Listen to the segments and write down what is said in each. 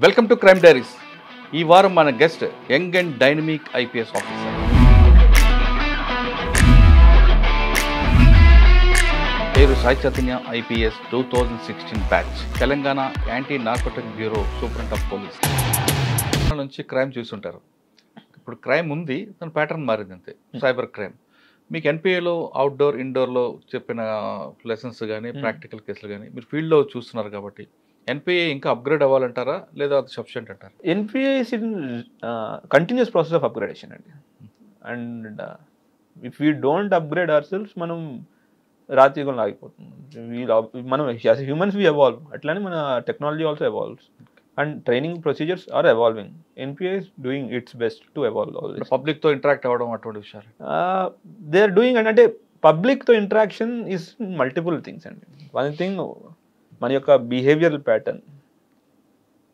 Welcome to crime diaries. ఈ వారం మన guest young and dynamic IPS officer. పేరు Sai Chaitanya, IPS 2016 batch, Telangana anti narcotic bureau superintendent of police నుంచి crime చూస్తుంటారు. ఇప్పుడు క్రైమ్ ఉంది, దాని ప్యాటర్న్ మారింది అంతే, సైబర్ క్రైమ్. మీకు ఎన్పిఏలో అవుట్డోర్ ఇండోర్లో చెప్పిన లెసన్స్ కానీ ప్రాక్టికల్ కేసులు కానీ మీరు ఫీల్డ్లో చూస్తున్నారు కాబట్టి ఎన్పిఏ ఇంకా అప్గ్రేడ్ అవ్వాలంటారా లేదా అది సఫిషియెంట్ అంటారా? NPA is in continuous process of upgradation అండి. And if we don't upgrade our selves మనం రాత్రిగంలో ఆగిపోతుంది. మనం హ్యూమన్స్ వి ఎవాల్వ్, అట్లానే మన technology also evolves and training procedures are evolving. NPA is doing its best to evolve all this. పబ్లిక్తో interact అవ్వడం అటువంటి విషయాలు దే ఆర్ డూయింగ్. అంటే పబ్లిక్తో ఇంటరాక్షన్ ఈస్ మల్టిపుల్ థింగ్స్ అండి. వన్ థింగ్ మన యొక్క బిహేవియరల్ ప్యాటర్న్,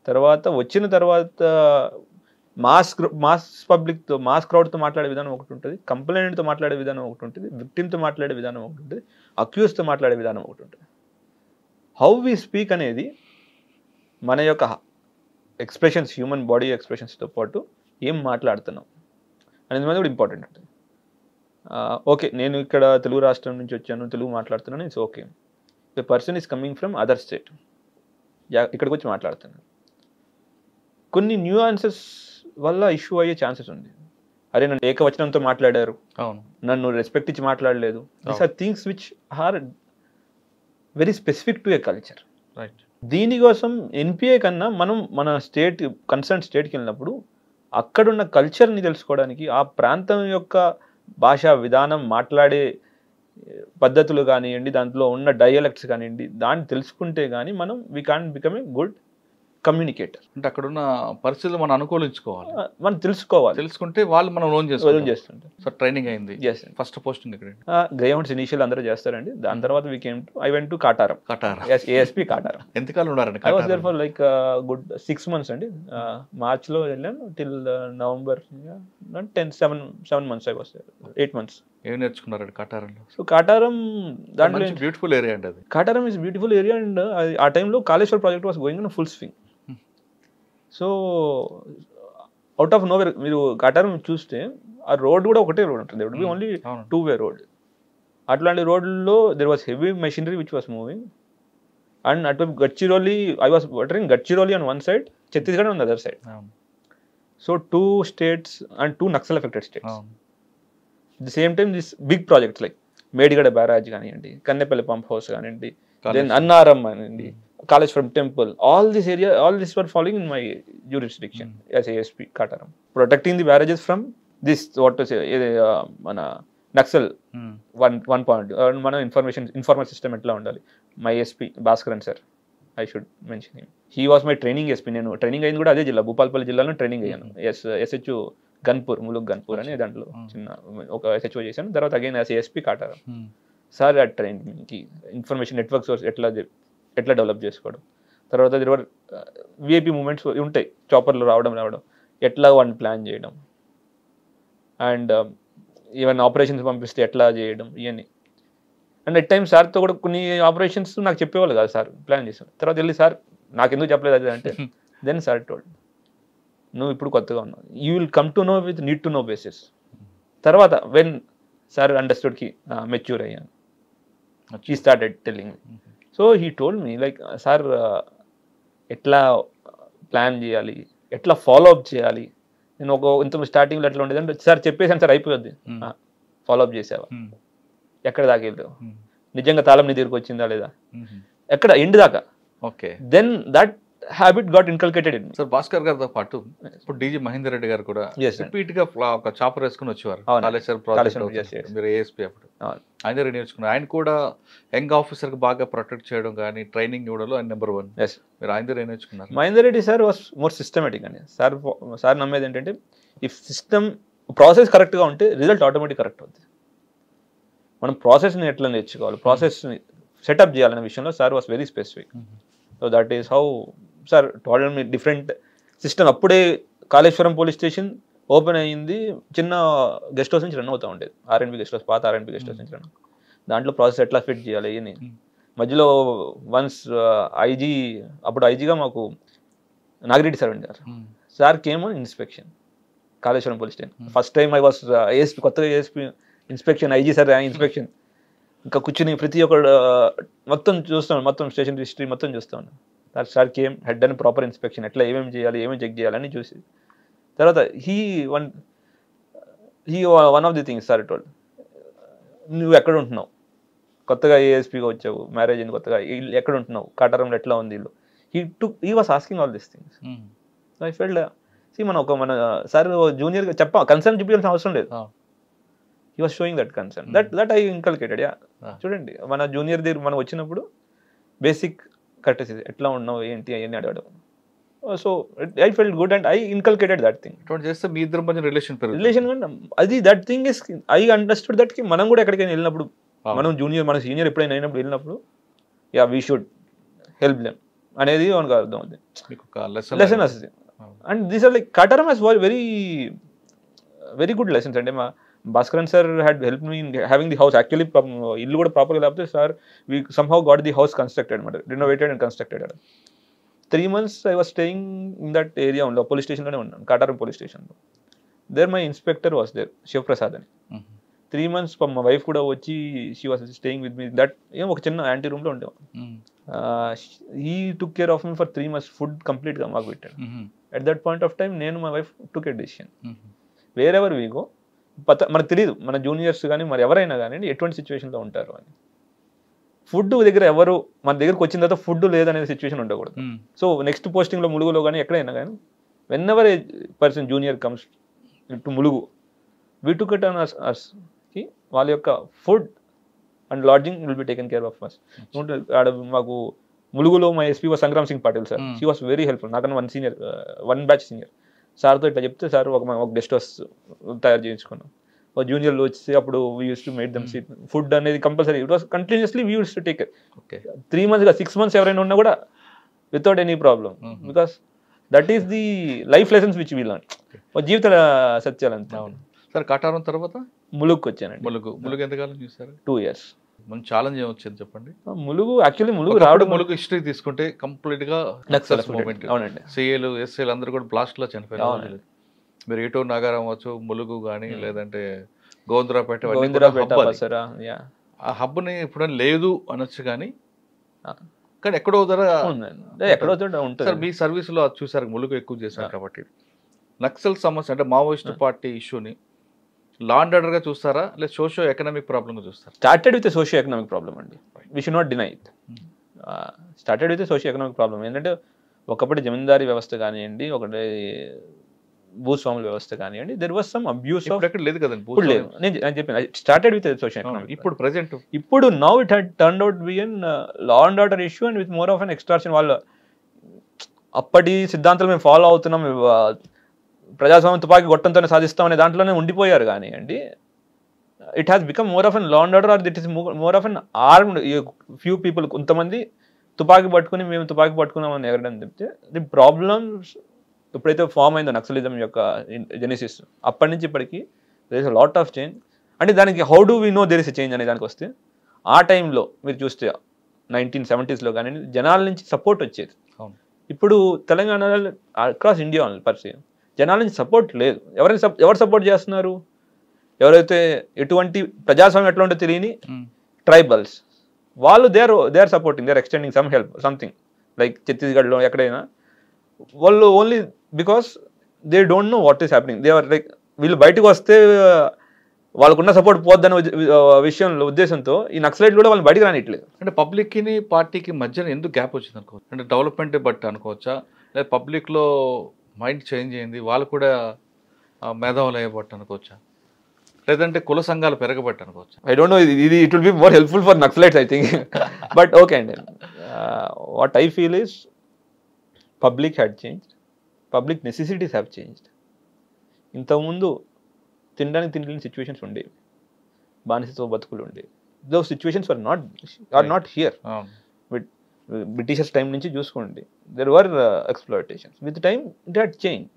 తర్వాత వచ్చిన తర్వాత మాస్ పబ్లిక్తో మాస్ క్రౌడ్తో మాట్లాడే విధానం ఒకటి ఉంటుంది, కంప్లైంట్తో మాట్లాడే విధానం ఒకటి ఉంటుంది, విక్టిమ్తో మాట్లాడే విధానం ఒకటి ఉంటుంది, అక్యూజ్తో మాట్లాడే విధానం ఒకటి ఉంటుంది. హౌ వి స్పీక్ అనేది మన యొక్క ఎక్స్ప్రెషన్స్, హ్యూమన్ బాడీ ఎక్స్ప్రెషన్స్తో పాటు ఏం మాట్లాడుతున్నాం అనేది కూడా ఇంపార్టెంట్ ఉంటుంది. ఓకే, నేను ఇక్కడ తెలుగు రాష్ట్రం నుంచి వచ్చాను, తెలుగు మాట్లాడుతున్నాను, it's okay. The person is coming from other state, ఇక్కడికి వచ్చి మాట్లాడుతున్నాను. కొన్ని న్యూఆన్సెస్ వల్ల ఇష్యూ అయ్యే ఛాన్సెస్ ఉంది. అరే నన్ను ఏకవచనంతో మాట్లాడారు, నన్ను రెస్పెక్ట్ ఇచ్చి మాట్లాడలేదు. These are things which are very specific to a culture. Right. దీనికోసం ఎన్పిఏ కన్నా మనం మన స్టేట్ కన్సర్న్ స్టేట్కి వెళ్ళినప్పుడు అక్కడున్న కల్చర్ని తెలుసుకోవడానికి, ఆ ప్రాంతం యొక్క భాషా విధానం, మాట్లాడే పద్ధతులు కానివ్వండి, దాంట్లో ఉన్న డైలెక్ట్స్ కానివ్వండి, దాన్ని తెలుసుకుంటే కానీ మనం we can become a good communicator. అంటే అక్కడున్న పరిస్థితులు మనం అనుకూలించుకోవాలి, మనం తెలుసుకుంటే వాళ్ళు మనం లోన్ చేస్తుంటారు. సో ట్రైనింగ్ అయింది. ఫస్ట్ పోస్టింగ్ ఇక్కడ గ్రేహౌండ్స్ ఇనిషియల్ అందరూ చేస్తారండి. దాని తర్వాత I went to Kataram. ASP Kataram. ఎంతకాలం ఉన్నారండి? I was there for like good 6 months అండి. మార్చ్లో వెళ్ళాను till November 7 months. I was 8 months. ఏం నేర్చుకున్నారండి కాటారంలో? సో కాటారం దాంట్లో బ్యూటిఫుల్ ఏరియా అండి అది. Kataram is beautiful area. And ఆ టైంలో Kaleshwar project was going in full swing. So out of nowhere మీరు కాటారం చూస్తే ఆ రోడ్ కూడా ఒకటే రోడ్ ఉంటుంది, would be only 2-way road. అట్లాంటి రోడ్లో there was heavy machinery which was moving. And అటు Gadchiroli, I was watering Gadchiroli on one side, Chhattisgarh on the other side. So 2 states and 2 Naxal affected states. At the same time, this big projects like Medigada Barrage కానివ్వండి, Kannepalli pump house కానివ్వండి, then Annaram కానివ్వండి, Kaleshwaram temple, all this were falling in my jurisdiction as ASP Kataram, protecting the barrages from this what to say మన Naxal 1 point. మన information system ఎట్లా ఉండాలి. My SP Bhaskaran sir, I should mention him. He was my training SP. నేను training అయింది కూడా అదే జిల్లా, భూపాలపల్లి జిల్లాలో ట్రైనింగ్ అయ్యాను. SHO గన్పూర్, ములుగ్ గన్పూర్ అని దాంట్లో చిన్న ఒక SHO చేశాను. తర్వాత again as ASP Kataram. Sir ఆ ట్రైనింగ్కి ఇన్ఫర్మేషన్ నెట్వర్క్ సోర్స్ ఎట్లా డెవలప్ చేసుకోవడం, తర్వాత విఐపీ మూమెంట్స్ ఉంటాయి, చాపర్లు రావడం ఎట్లా వాడిని ప్లాన్ చేయడం, అండ్ ఈవెన్ ఆపరేషన్స్ పంపిస్తే ఎట్లా చేయడం, ఇవన్నీ. అండ్ ఎట్ టైమ్ సార్తో కూడా కొన్ని ఆపరేషన్స్ నాకు చెప్పేవాళ్ళు కాదు, సార్ ప్లాన్ చేశాను. తర్వాత వెళ్ళి సార్ నాకు ఎందుకు చెప్పలేదు అది అంటే, దెన్ సార్ టోల్డ్ నువ్వు ఇప్పుడు కొత్తగా ఉన్నావు, you will come to know with need to know basis. తర్వాత వెన్ సార్ అండర్స్టూడ్కి మెచ్యూర్ అయ్యాను, he started telling me. So he told me like sir ఎట్లా ప్లాన్ చేయాలి, ఎట్లా ఫాలో అప్ చేయాలి. నేను ఇంత స్టార్టింగ్లో ఎట్లా ఉండేది అంటే, సార్ చెప్పేసాను సార్ అయిపోద్ది, ఫాలో అప్ చేసావా, ఎక్కడ దాకా వెళ్తావు, నిజంగా తాళం నీ దగ్గరికి వచ్చిందా లేదా, ఎక్కడ ఎండ్ దాకా. Okay, then that habit got inculcated in me. Sir Bhaskar గారితో పాటు ఇప్పుడు డీజీ మహేందర్ రెడ్డి గారు కూడా రిపీట్ గా ఒక చాపర్ వేసుకుని వచ్చేవారు. మీరు ఏఎస్పీ అప్పుడు ఆయన నేర్చుకున్నారు. ఆయన కూడా యంగ్ ఆఫీసర్ కి బాగా ప్రొటెక్ట్ చేయడం కానీ ట్రైనింగ్ ఇవ్వడంలో ఆయన నెంబర్ 1. మీరు ఆయన దగ్గర నేర్చుకున్నారు. Mahender Reddy sir was more systematic అండి. సార్ నమ్మేది ఏంటంటే, ఇఫ్ సిస్టమ్ ప్రాసెస్ కరెక్ట్గా ఉంటే రిజల్ట్ ఆటోమేటిక్ కరెక్ట్ అవుతుంది. మనం ప్రాసెస్ని ఎట్లా నేర్చుకోవాలి, ప్రాసెస్ని సెటప్ చేయాలనే విషయంలో sir was very specific. So that is how sir told me different system. అప్పుడే కాళేశ్వరం పోలీస్ స్టేషన్ ఓపెన్ అయ్యింది, చిన్న గెస్ట్ హౌస్ నుంచి రన్ అవుతూ ఉండేది, ఆర్ఎన్బి గెస్ట్ హౌస్, పాత ఆర్ఎన్బి గెస్ట్ హౌస్ నుంచి రన్. దాంట్లో ప్రాసెస్ ఎట్లా ఫిట్ చేయాలి అని మధ్యలో వన్స్ ఐజీ, అప్పుడు ఐజీగా మాకు నాగిరెడ్డి సార్ ఉండేవారు. Sir came on inspection Kaleshwaram police station. First time I was ASP, కొత్తగా ASP inspection, IG sir inspection. ఇంకా కూర్చుని ప్రతి ఒక్కడు మొత్తం చూస్తాను, మొత్తం స్టేషన్ హిస్టరీ మొత్తం చూస్తాను. సార్ కేమ్, హెడ్ అని ప్రాపర్ ఇన్స్పెక్షన్, ఎట్లా ఏమేమి చేయాలి, ఏమేమి చెక్ చేయాలని చూసి తర్వాత one of the things sir told, నువ్వు ఎక్కడ ఉంటున్నావు, కొత్తగా ఏఎస్పీగా వచ్చావు, మ్యారేజ్ అయింది కొత్తగా, ఎక్కడ ఉంటున్నావు, కాటారంలో ఎట్లా ఉంది ఇల్లు. He was asking all these things. I ఫెల్డ్ మన సార్ జూనియర్గా కన్సర్న్ చూపించాల్సిన అవసరం లేదు. He was showing that concern, that I inculcated. చూడండి, మన జూనియర్ దగ్గర మనం వచ్చినప్పుడు బేసిక్ కట్టేసి ఎట్లా ఉన్నావు ఏంటి అవన్నీ అడగడం. So I felt good and I inculcated that thing. చేస్తే మీ ఇద్దరు మధ్య రిలేషన్ అది that thing is I understood that కి మనం కూడా ఎక్కడికైనా వెళ్ళినప్పుడు, మనం జూనియర్ మన సీనియర్ ఎప్పుడైనా అయినప్పుడు వెళ్ళినప్పుడు వీ షుడ్ హెల్ప్ దెమ్ అనేది మనకు అర్థం అవుతుంది, లెసన్ వస్తుంది. And these are like Kataram has very very good lessons. అంటే మా Bhaskaran sir had help me in having the house. Actually ఇల్లు కూడా ప్రాపర్గా లేకపోతే sir we somehow got the house constructed అనమాట, renovated and constructed. 3 months I was staying in that area only, police station లోనే ఉన్నాను, Kataram police స్టేషన్లో. There my inspector was there, Shivaprasad అని. 3 months మా వైఫ్ కూడా వచ్చి she was staying with me that, ఒక చిన్న యాంటీ రూమ్లో ఉండేవాడు. He took care of me for 3 months, food కంప్లీట్గా మాకు పెట్టాడు. At that point of time నేను మా wife took a decision, wherever we go మనకు తెలియదు మన జూనియర్స్ కానీ మరి ఎవరైనా కానీ ఎటువంటి సిచ్యువేషన్లో ఉంటారు అని. ఫుడ్ దగ్గర ఎవరు మన దగ్గరకు వచ్చిన తర్వాత ఫుడ్ లేదనే సిచ్యువేషన్ ఉండకూడదు. సో నెక్స్ట్ పోస్టింగ్లో ములుగులో కానీ ఎక్కడైనా కానీ whenever a person junior comes to Mulugu, we took it on us కి వాళ్ళ యొక్క food and lodging will be taken care of us. ఆడ మాకు ములుగులో మా SP was Sangram Singh Patil sir, she was very helpful. నాకన్నా 1 batch సీనియర్. సార్తో ఇట్లా చెప్తే సార్ ఒక గెస్ట్ హౌస్ తయారు చేయించుకున్నాం. జూనియర్లు వచ్చి అప్పుడు we use to make them seat. Food అనేది compulsory, it was continuously we use to take care. 3 months 6 months ఎవరైనా ఉన్నా కూడా without any problem, because that is the life lessons which we learn. జీవిత సత్యాలంతే. సార్ కాటారం తర్వాత ములుగుకి వచ్చానండి. ములుగు ఎంతకాలం చూసారు? 2 years. మన ఛాలెంజ్ ఏమొచ్చింది చెప్పండి. ములుగు యాక్చువల్లీ రావడం, ములుగు హిస్టరీ తీసుకుంటే కంప్లీట్ గా నక్సల్స్ మూవ్మెంట్. అవునండి, సిఏలు ఎస్ఏలు అందరూ కూడా బ్లాస్ట్ లో చనిపోయారు. మీరు ఏటూరు నాగారం అవచ్చు, ములుగు కానీ లేదంటే గోవిందరావుపేట, ఆ హబ్ ని ఇప్పుడు లేదు అనొచ్చు కానీ ఎక్కడో ఉంటుంది. మీ సర్వీస్ లో చూసారు, ములుగు ఎక్కువ చేశారు కాబట్టి. నక్సల్ సమస్య అంటే మావోయిస్ట్ పార్టీ ఇష్యూని లా అండ్ ఆర్డర్ గా చూస్తారా, లేదా సోషియో ఎకనామిక్ ప్రాబ్లమ్ గా చూస్తారా? Started with socio economic problem అండి, we should not deny it. Started with socio economic problem. ఏంటంటే ఒకప్పటి జమీందారీ వ్యవస్థ కానివ్వండి, ఒకటి భూస్వాముల వ్యవస్థ కానివ్వండి, there was some abuse of. ఎక్కడ లేదు కదండి, నేను చెప్పాను స్టార్టెడ్ విత్ సోషియో ఎకనామిక్. ఇప్పుడు present now it had turned out be an law and order issue and with more of an extraction. వాళ్ళు అప్పటి సిద్ధాంతాలు మేము ఫాలో అవుతున్నాం, ప్రజాస్వామ్యం తుపాకీ గొట్టంతోనే సాధిస్తాం అనే దాంట్లోనే ఉండిపోయారు కానివ్వండి. It has become more of an law and order or it is more of an armed few people. కొంతమంది తుపాకీ పట్టుకుని మేము తుపాకీ పట్టుకున్నామని ఎగరడం చెప్తే ది ప్రాబ్లమ్స్ ఎప్పుడైతే ఫామ్ అయిందో నక్సలిజం యొక్క జెనిసిస్, అప్పటి నుంచి ఇప్పటికీ there is a lot of change. అంటే దానికి how do we know there is a change అనే దానికి వస్తే, ఆ టైంలో మీరు చూస్తే 1970s కానీ జనాల నుంచి సపోర్ట్ వచ్చేది. ఇప్పుడు తెలంగాణలో అక్రాస్ ఇండియా పర్సీ జనాల నుంచి సపోర్ట్ లేదు. ఎవరు సపోర్ట్ చేస్తున్నారు? ఎవరైతే ఎటువంటి ప్రజాస్వామ్యం ఎట్లా ఉంటో తెలియని ట్రైబల్స్, వాళ్ళు they are supporting, they are extending some help something like ఛత్తీస్గఢ్లో ఎక్కడైనా. వాళ్ళు only because they don't know what is happening. They are like వీళ్ళు బయటకు వస్తే వాళ్ళకున్న సపోర్ట్ పోద్దన్న విషయంలో ఉద్దేశంతో ఈ నక్సలైట్ కూడా వాళ్ళు బయటకు రానిట్లేదు. అంటే పబ్లిక్కి పార్టీకి మధ్యన ఎందుకు గ్యాప్ వచ్చింది అనుకోవచ్చు? అంటే డెవలప్మెంట్ బట్టి అనుకోవచ్చా, లేదా పబ్లిక్లో మైండ్ చేంజ్ అయింది, వాళ్ళు కూడా మేధావులు అయ్యబట్టి అనుకోవచ్చా, లేదంటే కుల సంఘాలు పెరగబట్టి అనుకోవచ్చా? I don't know. ఇది it will be more helpful for Naxalites I think. But okay అండి, what I feel is public had changed, public necessities have changed. ఇంతకుముందు తినలేని సిచ్యువేషన్స్ ఉండేవి, బానిసతో బతుకులు ఉండేవి. Those situations are not here. Britishers time నుంచి చూసుకోండి, there were exploitations. With time it had change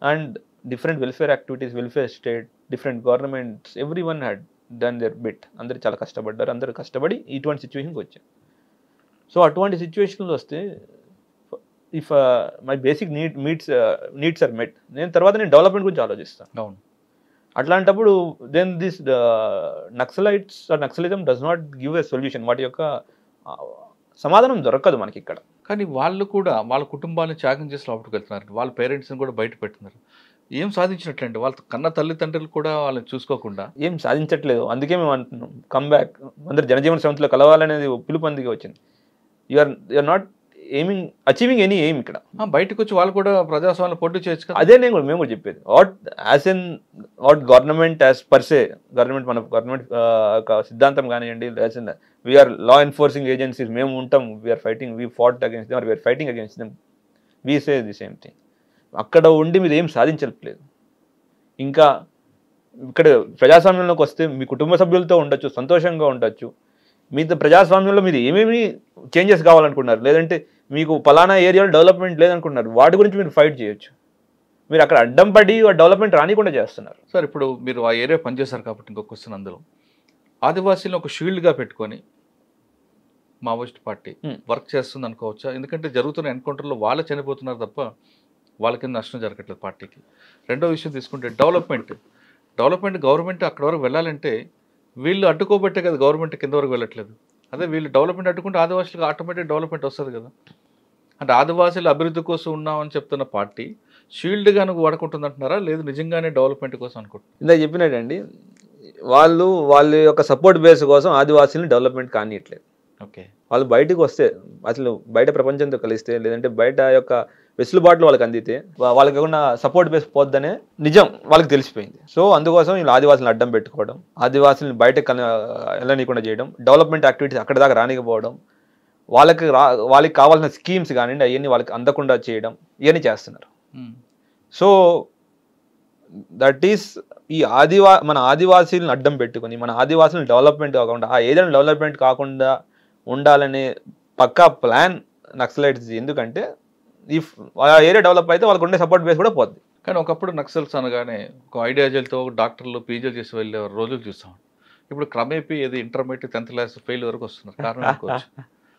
and different welfare activities, welfare state, different governments, everyone had done their bit, అందరు చాలా కష్టపడ్డారు, అందరూ కష్టపడి ఇటువంటి సిచ్యువేషన్కి వచ్చారు. సో అటువంటి సిచ్యువేషన్లో వస్తే if my basic needs are met, తర్వాత నేను డెవలప్మెంట్ గురించి ఆలోచిస్తాను. అవును. అట్లాంటప్పుడు then this naxalites or naxalism does not give a solution. వాటి యొక్క సమాధానం దొరకదు మనకి ఇక్కడ. కానీ వాళ్ళు కూడా వాళ్ళ కుటుంబాన్ని త్యాగం చేసి లోపలికి వెళ్తున్నారు, వాళ్ళ పేరెంట్స్ని కూడా బయట పెడుతున్నారు. ఏం సాధించినట్లండి? వాళ్ళ కన్న తల్లిదండ్రులు కూడా వాళ్ళని చూసుకోకుండా ఏం సాధించట్లేదు. అందుకే మేము అంటున్నాం కమ్ బ్యాక్, అందరు జనజీవన సమితిలో కలవాలనేది పిలుపు అందుకే వచ్చింది. You're not achieving any aim ఇక్కడ. బయటకు వచ్చి వాళ్ళు కూడా ప్రజాస్వామ్యంలో పోటీ చేయొచ్చు కదా. అదే మేము కూడా చెప్పేది. వాట్ గవర్నమెంట్ యాజ్ పర్సే, మన గవర్నమెంట్ సిద్ధాంతం కానివ్వండి, వీఆర్ లా ఎన్ఫోర్సింగ్ ఏజెన్సీస్, మేము ఉంటాం, we fought against them, we're fighting against them, we say the same thing. అక్కడ ఉండి మీరు ఏం సాధించట్లేదు. ఇంకా ఇక్కడ ప్రజాస్వామ్యంలోకి వస్తే మీ కుటుంబ సభ్యులతో ఉండొచ్చు, సంతోషంగా ఉండొచ్చు. మీతో ప్రజాస్వామ్యంలో మీరు ఏమేమి చేంజెస్ కావాలనుకున్నారు, లేదంటే మీకు పలానా ఏరియాలో డెవలప్మెంట్ లేదనుకున్నారు, వాటి గురించి మీరు ఫైట్ చేయొచ్చు. మీరు అక్కడ అడ్డం పడి డెవలప్మెంట్ రానికుండా చేస్తున్నారు. సార్ ఇప్పుడు మీరు ఆ ఏరియా పనిచేశారు కాబట్టి ఇంకొక క్వశ్చన్, అందులో ఆదివాసీలను ఒక షీల్డ్గా పెట్టుకొని మావోయిస్ట్ పార్టీ వర్క్ చేస్తుంది అనుకోవచ్చా? ఎందుకంటే జరుగుతున్న ఎన్కౌంటర్లో వాళ్ళు చనిపోతున్నారు తప్ప వాళ్ళకి నష్టం జరగట్లేదు పార్టీకి. రెండో విషయం తీసుకుంటే డెవలప్మెంట్ గవర్నమెంట్ అక్కడ వరకు వెళ్ళాలంటే వీళ్ళు అడ్డుకోబట్టే కదా గవర్నమెంట్ కింద వరకు వెళ్ళట్లేదు. అదే వీళ్ళు డెవలప్మెంట్ అడ్డుకుంటే ఆదివాసులకు ఆటోమేటిక్ డెవలప్మెంట్ వస్తుంది కదా. అంటే ఆదివాసుల అభివృద్ధి కోసం ఉన్నామని చెప్తున్న పార్టీ షీల్డ్గా నువ్వు వాడుకుంటుంది అంటున్నారా, లేదు నిజంగానే డెవలప్మెంట్ కోసం అనుకుంటున్నారు? ఇందా చెప్పినట్టండి, వాళ్ళ యొక్క సపోర్ట్ బేస్ కోసం ఆదివాసీలను డెవలప్మెంట్ కానియట్లేదు. ఓకే, వాళ్ళు బయటకు వస్తే, అసలు బయట ప్రపంచంతో కలిస్తే, లేదంటే బయట యొక్క వెసులుబాట్లు వాళ్ళకి అందితే వాళ్ళకి ఉన్న సపోర్ట్ బేస్ పోద్దనే నిజం వాళ్ళకి తెలిసిపోయింది. సో అందుకోసం వీళ్ళు ఆదివాసులను అడ్డం పెట్టుకోవడం, ఆదివాసులను బయటకు వెళ్ళనీయకుండా చేయడం, డెవలప్మెంట్ యాక్టివిటీస్ అక్కడ దాకా రానికపోవడం, వాళ్ళకి కావాల్సిన స్కీమ్స్ కానివ్వండి అవన్నీ వాళ్ళకి అందకుండా చేయడం, ఇవన్నీ చేస్తున్నారు. సో దట్ ఈస్ మన ఆదివాసీలను అడ్డం పెట్టుకొని మన ఆదివాసులను డెవలప్మెంట్ కాకుండా, ఆ ఏదైనా డెవలప్మెంట్ కాకుండా ఉండాలనే పక్కా ప్లాన్ నక్సలైట్స్. ఎందుకంటే ఇఫ్ ఆ ఏరియా డెవలప్ అయితే వాళ్ళకు ఉండే సపోర్ట్ బేస్ కూడా పోద్ది. కానీ ఒకప్పుడు నక్సల్స్ అనగానే ఒక ఐడియాలజీలతో డాక్టర్లు పీజీలు చేసి వెళ్ళే రోజులు చూస్తాం. ఇప్పుడు క్రమేపీ ఏది ఇంటర్మీడియట్ 10th క్లాస్ ఫెయిల్ వరకు వస్తున్నారు. కారణం అనుకోవచ్చు.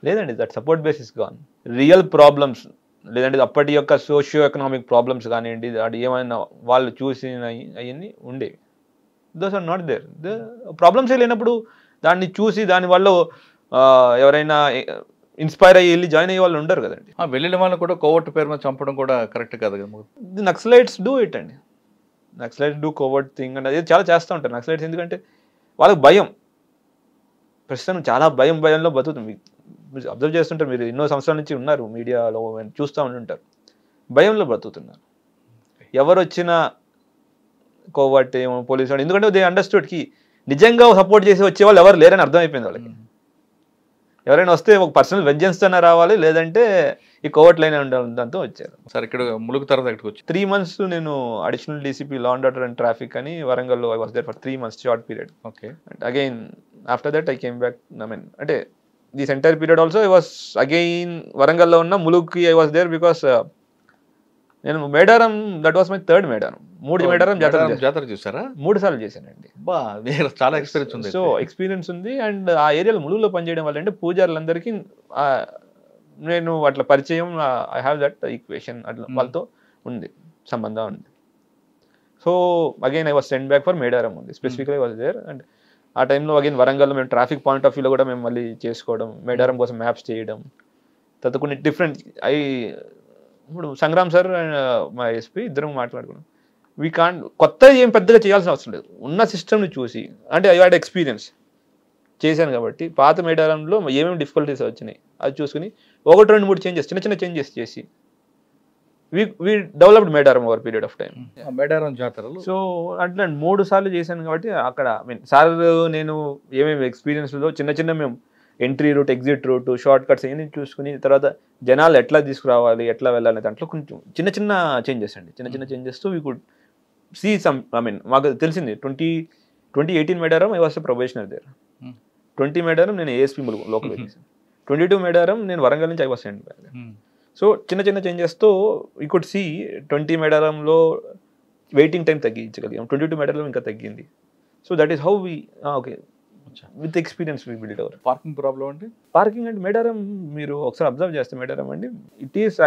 లేదండి, that support base is gone. Real problems, లేదంటే అప్పటి యొక్క సోషియో ఎకనామిక్ ప్రాబ్లమ్స్ కానివ్వండి, అది ఏమైనా వాళ్ళు చూసిన అవన్నీ ఉండేవి. Those are not there. Problems లేనప్పుడు దాన్ని చూసి దానివల్ల ఎవరైనా ఇన్స్పైర్ అయ్యి వెళ్ళి జాయిన్ అయ్యే వాళ్ళు ఉండరు కదండి. వెళ్ళిన వాళ్ళని కూడా కోవర్ట్ పేరు మీద చంపడం కూడా కరెక్ట్ కాదు కదా. నక్సలైట్స్ డూ ఇట్ అండి. Naxalites do covert thing and అది చాలా చేస్తూ ఉంటారు నక్సలైట్స్. ఎందుకంటే వాళ్ళకి భయం, ప్రస్తుతం చాలా భయంలో బతుకుతుంది. మీరు అబ్జర్వ్ చేస్తుంటారు, మీరు ఎన్నో సంవత్సరాల నుంచి ఉన్నారు మీడియాలో చూస్తూ ఉంటారు, భయంలో బ్రతుకుతున్నారు. ఎవరు వచ్చినా కోవర్ట్ ఏమో పోలీసు వాళ్ళు, ఎందుకంటే దే అండర్స్టూడ్కి నిజంగా సపోర్ట్ చేసి వచ్చే వాళ్ళు ఎవరు లేరని అర్థమైపోయింది వాళ్ళకి. ఎవరైనా వస్తే ఒక పర్సనల్ వెంజెన్స్తోనే రావాలి, లేదంటే ఈ కోవర్ట్ లైన్ ఉండడంతో వచ్చారు. సార్ ఇక్కడ ములుగుతార దగ్గరికి వచ్చి 3 months నేను additional DCP law and order and traffic అని వరంగల్లో I was there for 3 months short period. Okay, again after that I came back. అంటే this entire period also I was again వరంగల్లో ఉన్న ములుగుకి ఐ వాస్ దేర్ బికాస్ నేను Medaram, that was my 3rd Medaram. 3 Medaram Jatara చూసారా? 3 సార్లు చేశానండి. చాలా ఎక్స్పీరియన్స్ ఉంది. సో ఎక్స్పీరియన్స్ ఉంది. అండ్ ఆ ఏరియాలో ములుగులో పనిచేయడం వల్ల అంటే పూజారులందరికీ నేను అట్లా పరిచయం, ఐ హ్యావ్ దట్ ఈక్వేషన్, అట్లా వాళ్ళతో ఉంది, సంబంధం ఉంది. So again I was send back for Medaram ఉంది స్పెసిఫిక్లీ వాజ్ దేర్. అండ్ ఆ టైంలో అగైన్ వరంగల్లో మేము ట్రాఫిక్ పాయింట్ ఆఫ్ వ్యూలో కూడా మేము మళ్ళీ చేసుకోవడం, మేడారం కోసం మ్యాప్స్ చేయడం, తర్వాత కొన్ని డిఫరెంట్ ఇప్పుడు సంగ్రామ్ సార్ అండ్ మా ఎస్పీ ఇద్దరం మాట్లాడుకున్నాం. కొత్త ఏం పెద్దగా చేయాల్సిన అవసరం లేదు, ఉన్న సిస్టమ్ని చూసి, అంటే ఐ హ్యాడ్ ఎక్స్పీరియన్స్ చేశాను కాబట్టి పాత మేడారంలో ఏమేమి డిఫికల్టీస్ వచ్చినాయి అది చూసుకుని 1, 2, 3 చేంజెస్, చిన్న చేంజెస్ చేసి we developed Medaram over period of time. Medaram జాతరలు సో అట్లా 3 సార్లు చేశాను కాబట్టి అక్కడ సార్ నేను ఏమేమి ఎక్స్పీరియన్స్లో చిన్న మేము entry route, exit route, shortcuts అవన్నీ చూసుకుని, తర్వాత జనాలు ఎట్లా తీసుకురావాలి, ఎట్లా వెళ్ళాలి, దాంట్లో కొంచెం చిన్న చేంజెస్ అండి. చిన్న చేంజెస్తో వీ కుడ్ సీ సమ్. మాకు తెలిసింది 2018 Medaram I was probationer there. 20 Medaram నేను ఏఎస్పీ లోకల్ చేశాను. 22 మేడారం నేను వరంగల్ నుంచి I was send back. So చిన్న చేంజెస్తో వీ కుడ్ సీ 20 మేడారంలో వెయిటింగ్ టైం తగ్గించగలిగాం, 22 మేడారంలో ఇంకా తగ్గింది. So that is how we okay with experience we build our. Parking problem అండి? పార్కింగ్ అంటే మేడారం మీరు ఒకసారి అబ్జర్వ్ చేస్తే మేడారం అండి ఇట్ ఈస్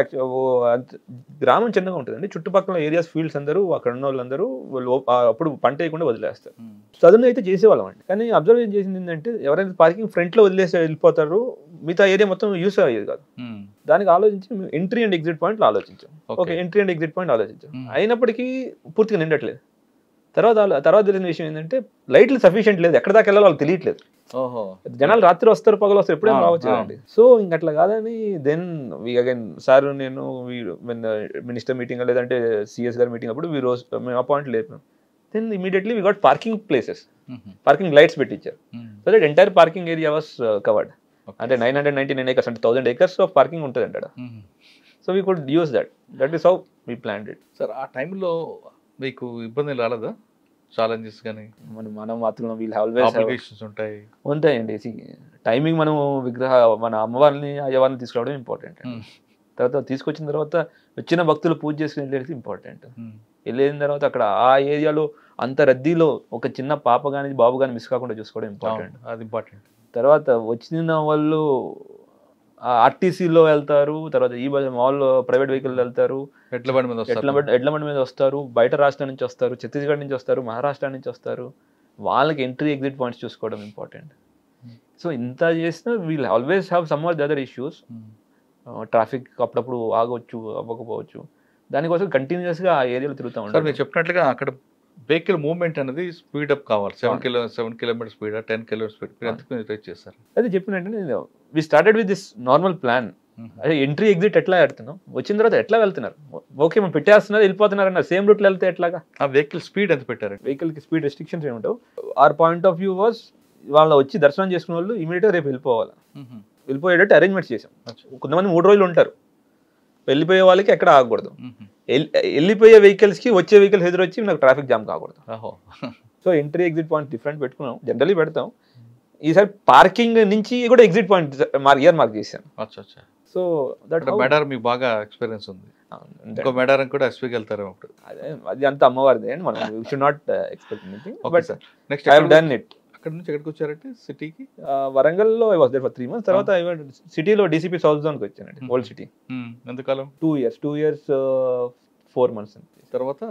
గ్రామం చిన్నగా ఉంటుందండి. చుట్టుపక్కల ఏరియాస్ ఫీల్డ్స్ అందరూ అక్కడ ఉన్న వాళ్ళందరూ అప్పుడు పంట వేయకుండా వదిలేస్తారు. చదువును అయితే చేసేవాళ్ళం అండి. కానీ అబ్జర్వ్ చేసింది ఏంటంటే ఎవరైనా పార్కింగ్ ఫ్రంట్ లో వదిలేసి వెళ్ళిపోతారు, మిగతా ఏరియా మొత్తం యూస్ అయ్యేది కాదు. దానికి ఆలోచించి ఎంట్రీ అండ్ ఎగ్జిట్ పాయింట్లు ఆలోచించాం. Okay, entry and exit point ఆలోచించాం. అయినప్పటికీ పూర్తిగా నిండట్లేదు. తర్వాత తెలిసిన విషయం ఏంటంటే లైట్లు సఫిషియెంట్ లేదు, ఎక్కడ దాకా వెళ్ళాలో వాళ్ళకి తెలియట్లేదు. జనాలు రాత్రి వస్తారు, పగలు వస్తారు, ఎప్పుడైనా రావచ్చు అండి. సో ఇంకట్లా కాదని దెన్ అగైన్ సార్ నేను మినిస్టర్ మీటింగ్ లేదంటే సిఎస్ గారి మీటింగ్ అప్పుడు మేము అపాయింట్ లేపాం. Then immediately we got parking places, parking lights పెట్టించారు. So that entire parking area was covered. అంటే 999 acres అంటే 1000 acres ఆఫ్ పార్కింగ్ ఉంటుంది అంట. So we could use that is how we planned it. Sir ఆ టైంలో మీకు ఇబ్బంది రాలేదా? ఛాలెంజెస్ కానీ మనం మాత్రం అప్లికేషన్స్ ఉంటాయి ఉంటాయండి. టైమింగ్ మనం మన అమ్మవారిని అయ్యవారిని తీసుకురావడం ఇంపార్టెంట్. తర్వాత తీసుకొచ్చిన తర్వాత వచ్చిన భక్తులు పూజ చేసుకుని వెళ్ళేది ఇంపార్టెంట్. వెళ్ళిన తర్వాత అక్కడ ఆ ఏరియాలో అంత రద్దీలో ఒక చిన్న పాప కానీ బాబు కానీ మిస్ కాకుండా చూసుకోవడం ఇంపార్టెంట్. అది ఇంపార్టెంట్. తర్వాత వచ్చిన వాళ్ళు ఆర్టీసీలో వెళ్తారు, తర్వాత ఈ మాల్లో ప్రైవేట్ వెహికల్ వెళ్తారు, ఎడ్ల బండి మీద వస్తారు, బయట రాష్ట్రం నుంచి వస్తారు, ఛత్తీస్గఢ్ నుంచి వస్తారు, మహారాష్ట్ర నుంచి వస్తారు. వాళ్ళకి ఎంట్రీ ఎగ్జిట్ పాయింట్స్ చూసుకోవడం ఇంపార్టెంట్. సో ఇంత చేసినా we'll always have some or the other issues. Traffic అప్పుడప్పుడు ఆగవచ్చు, అవ్వకపోవచ్చు. దానికోసం కంటిన్యూస్గా ఆ ఏరియాలో తిరుగుతూ ఉంటారు. మీరు చెప్పినట్లుగా అక్కడ వెహికల్ మూవ్మెంట్ అనేది స్పీడప్ కావాలి. 7 kilometer స్పీడ్, 10 kilometer స్పీడ్. మీరు ఎంతకు రీచ్ చేస్తారు? అది చెప్పినట్టు we started with this normal plan. అదే ఎంట్రీ ఎగ్జిట్ ఎట్లా ఆడుతున్నాం, వచ్చిన తర్వాత ఎట్లా వెళ్తున్నారు, ఓకే మనం పెట్టేస్తున్నారు వెళ్ళిపోతున్నారు అన్న సేమ్ రూట్లో వెళ్తే ఎట్లాగా? ఆ వెహికల్ స్పీడ్ ఎంత పెట్టారు? వెహికల్కి స్పీడ్ రెస్ట్రిక్షన్స్ ఏముంటావు. Our point of view was వాళ్ళ వచ్చి దర్శనం చేసుకునే వాళ్ళు ఇమీడియట్గా రేపు వెళ్ళిపోవాలి, వెళ్ళిపోయేటట్టు అరేంజ్మెంట్స్ చేసాం. కొంతమంది 3 రోజులు ఉంటారు, వెళ్ళిపోయే వాళ్ళకి ఎక్కడ ఆగకూడదు. వెళ్ళిపోయే వెహికల్స్కి వచ్చే వెహికల్స్ ఎదురొచ్చి నాకు ట్రాఫిక్ జామ్ కాకూడదు. So entry exit point different పెట్టుకున్నాం, జనరల్లీ పెడతాం. ఈసారి పార్కింగ్ నుంచి కూడా ఎగ్జిట్ పాయింట్ మార్క్ చేశాను. సో దట్ మేడారం మీకు బాగా ఎక్స్పీరియన్స్ ఉంది. ఇంకో మేడారం కూడా ఎస్పీకి వెళ్తారు అప్పుడు. అది అంత అమ్మవారిదే అండి, మనం we should not expect anything. But next I have done it. అక్కడ నుంచి ఎక్కడికి వచ్చారంటే సిటీకి? వరంగల్లో I was there for 3 months. తర్వాత సిటీలో డీసీపీ సౌత్ జోన్కి వచ్చానండి, ఓల్డ్ సిటీ. ఎంతకాలం? 2 years 4 months. తర్వాత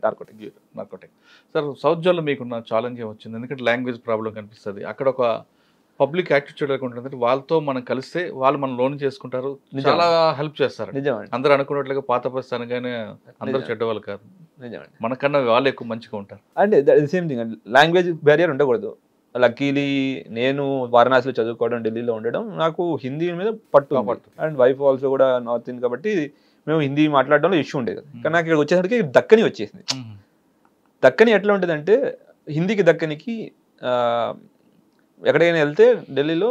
నార్కోటిక్. సార్ సౌత్ జోన్లో మీకున్న ఛాలెంజ్ ఏమొచ్చింది? ఎందుకంటే లాంగ్వేజ్ ప్రాబ్లం కనిపిస్తుంది. అక్కడ ఒక పబ్లిక్ యాటిట్యూడ్ ఉంటుంది, వాళ్ళతో మనం కలిస్తే వాళ్ళు మనం లోన్ చేసుకుంటారు, చాలా హెల్ప్ చేస్తారు. అందరూ అనుకున్నట్లుగా పాత పరిస్థితి అనగానే అందరూ చెడ్డవాళ్ళు కాదు, మనకన్నా వాళ్ళు ఎక్కువ మంచిగా ఉంటారు. అంటే సేమ్ థింగ్ అండి, లాంగ్వేజ్ బ్యారియర్ ఉండకూడదు. లక్కీలీ నేను వారణాసిలో చదువుకోవడం, ఢిల్లీలో ఉండడం, నాకు హిందీ మీద పట్టు. అండ్ వైఫ్ ఆల్సో కూడా నార్త్ ఇండియన్ కాబట్టి మేము హిందీ మాట్లాడడంలో ఇష్యూ ఉండేది. కానీ నాకు ఇక్కడ వచ్చేసరికి దక్కని వచ్చేసింది. దక్కని ఎట్లా ఉంటుంది అంటే హిందీకి దక్కనికి ఎక్కడికైనా వెళ్తే ఢిల్లీలో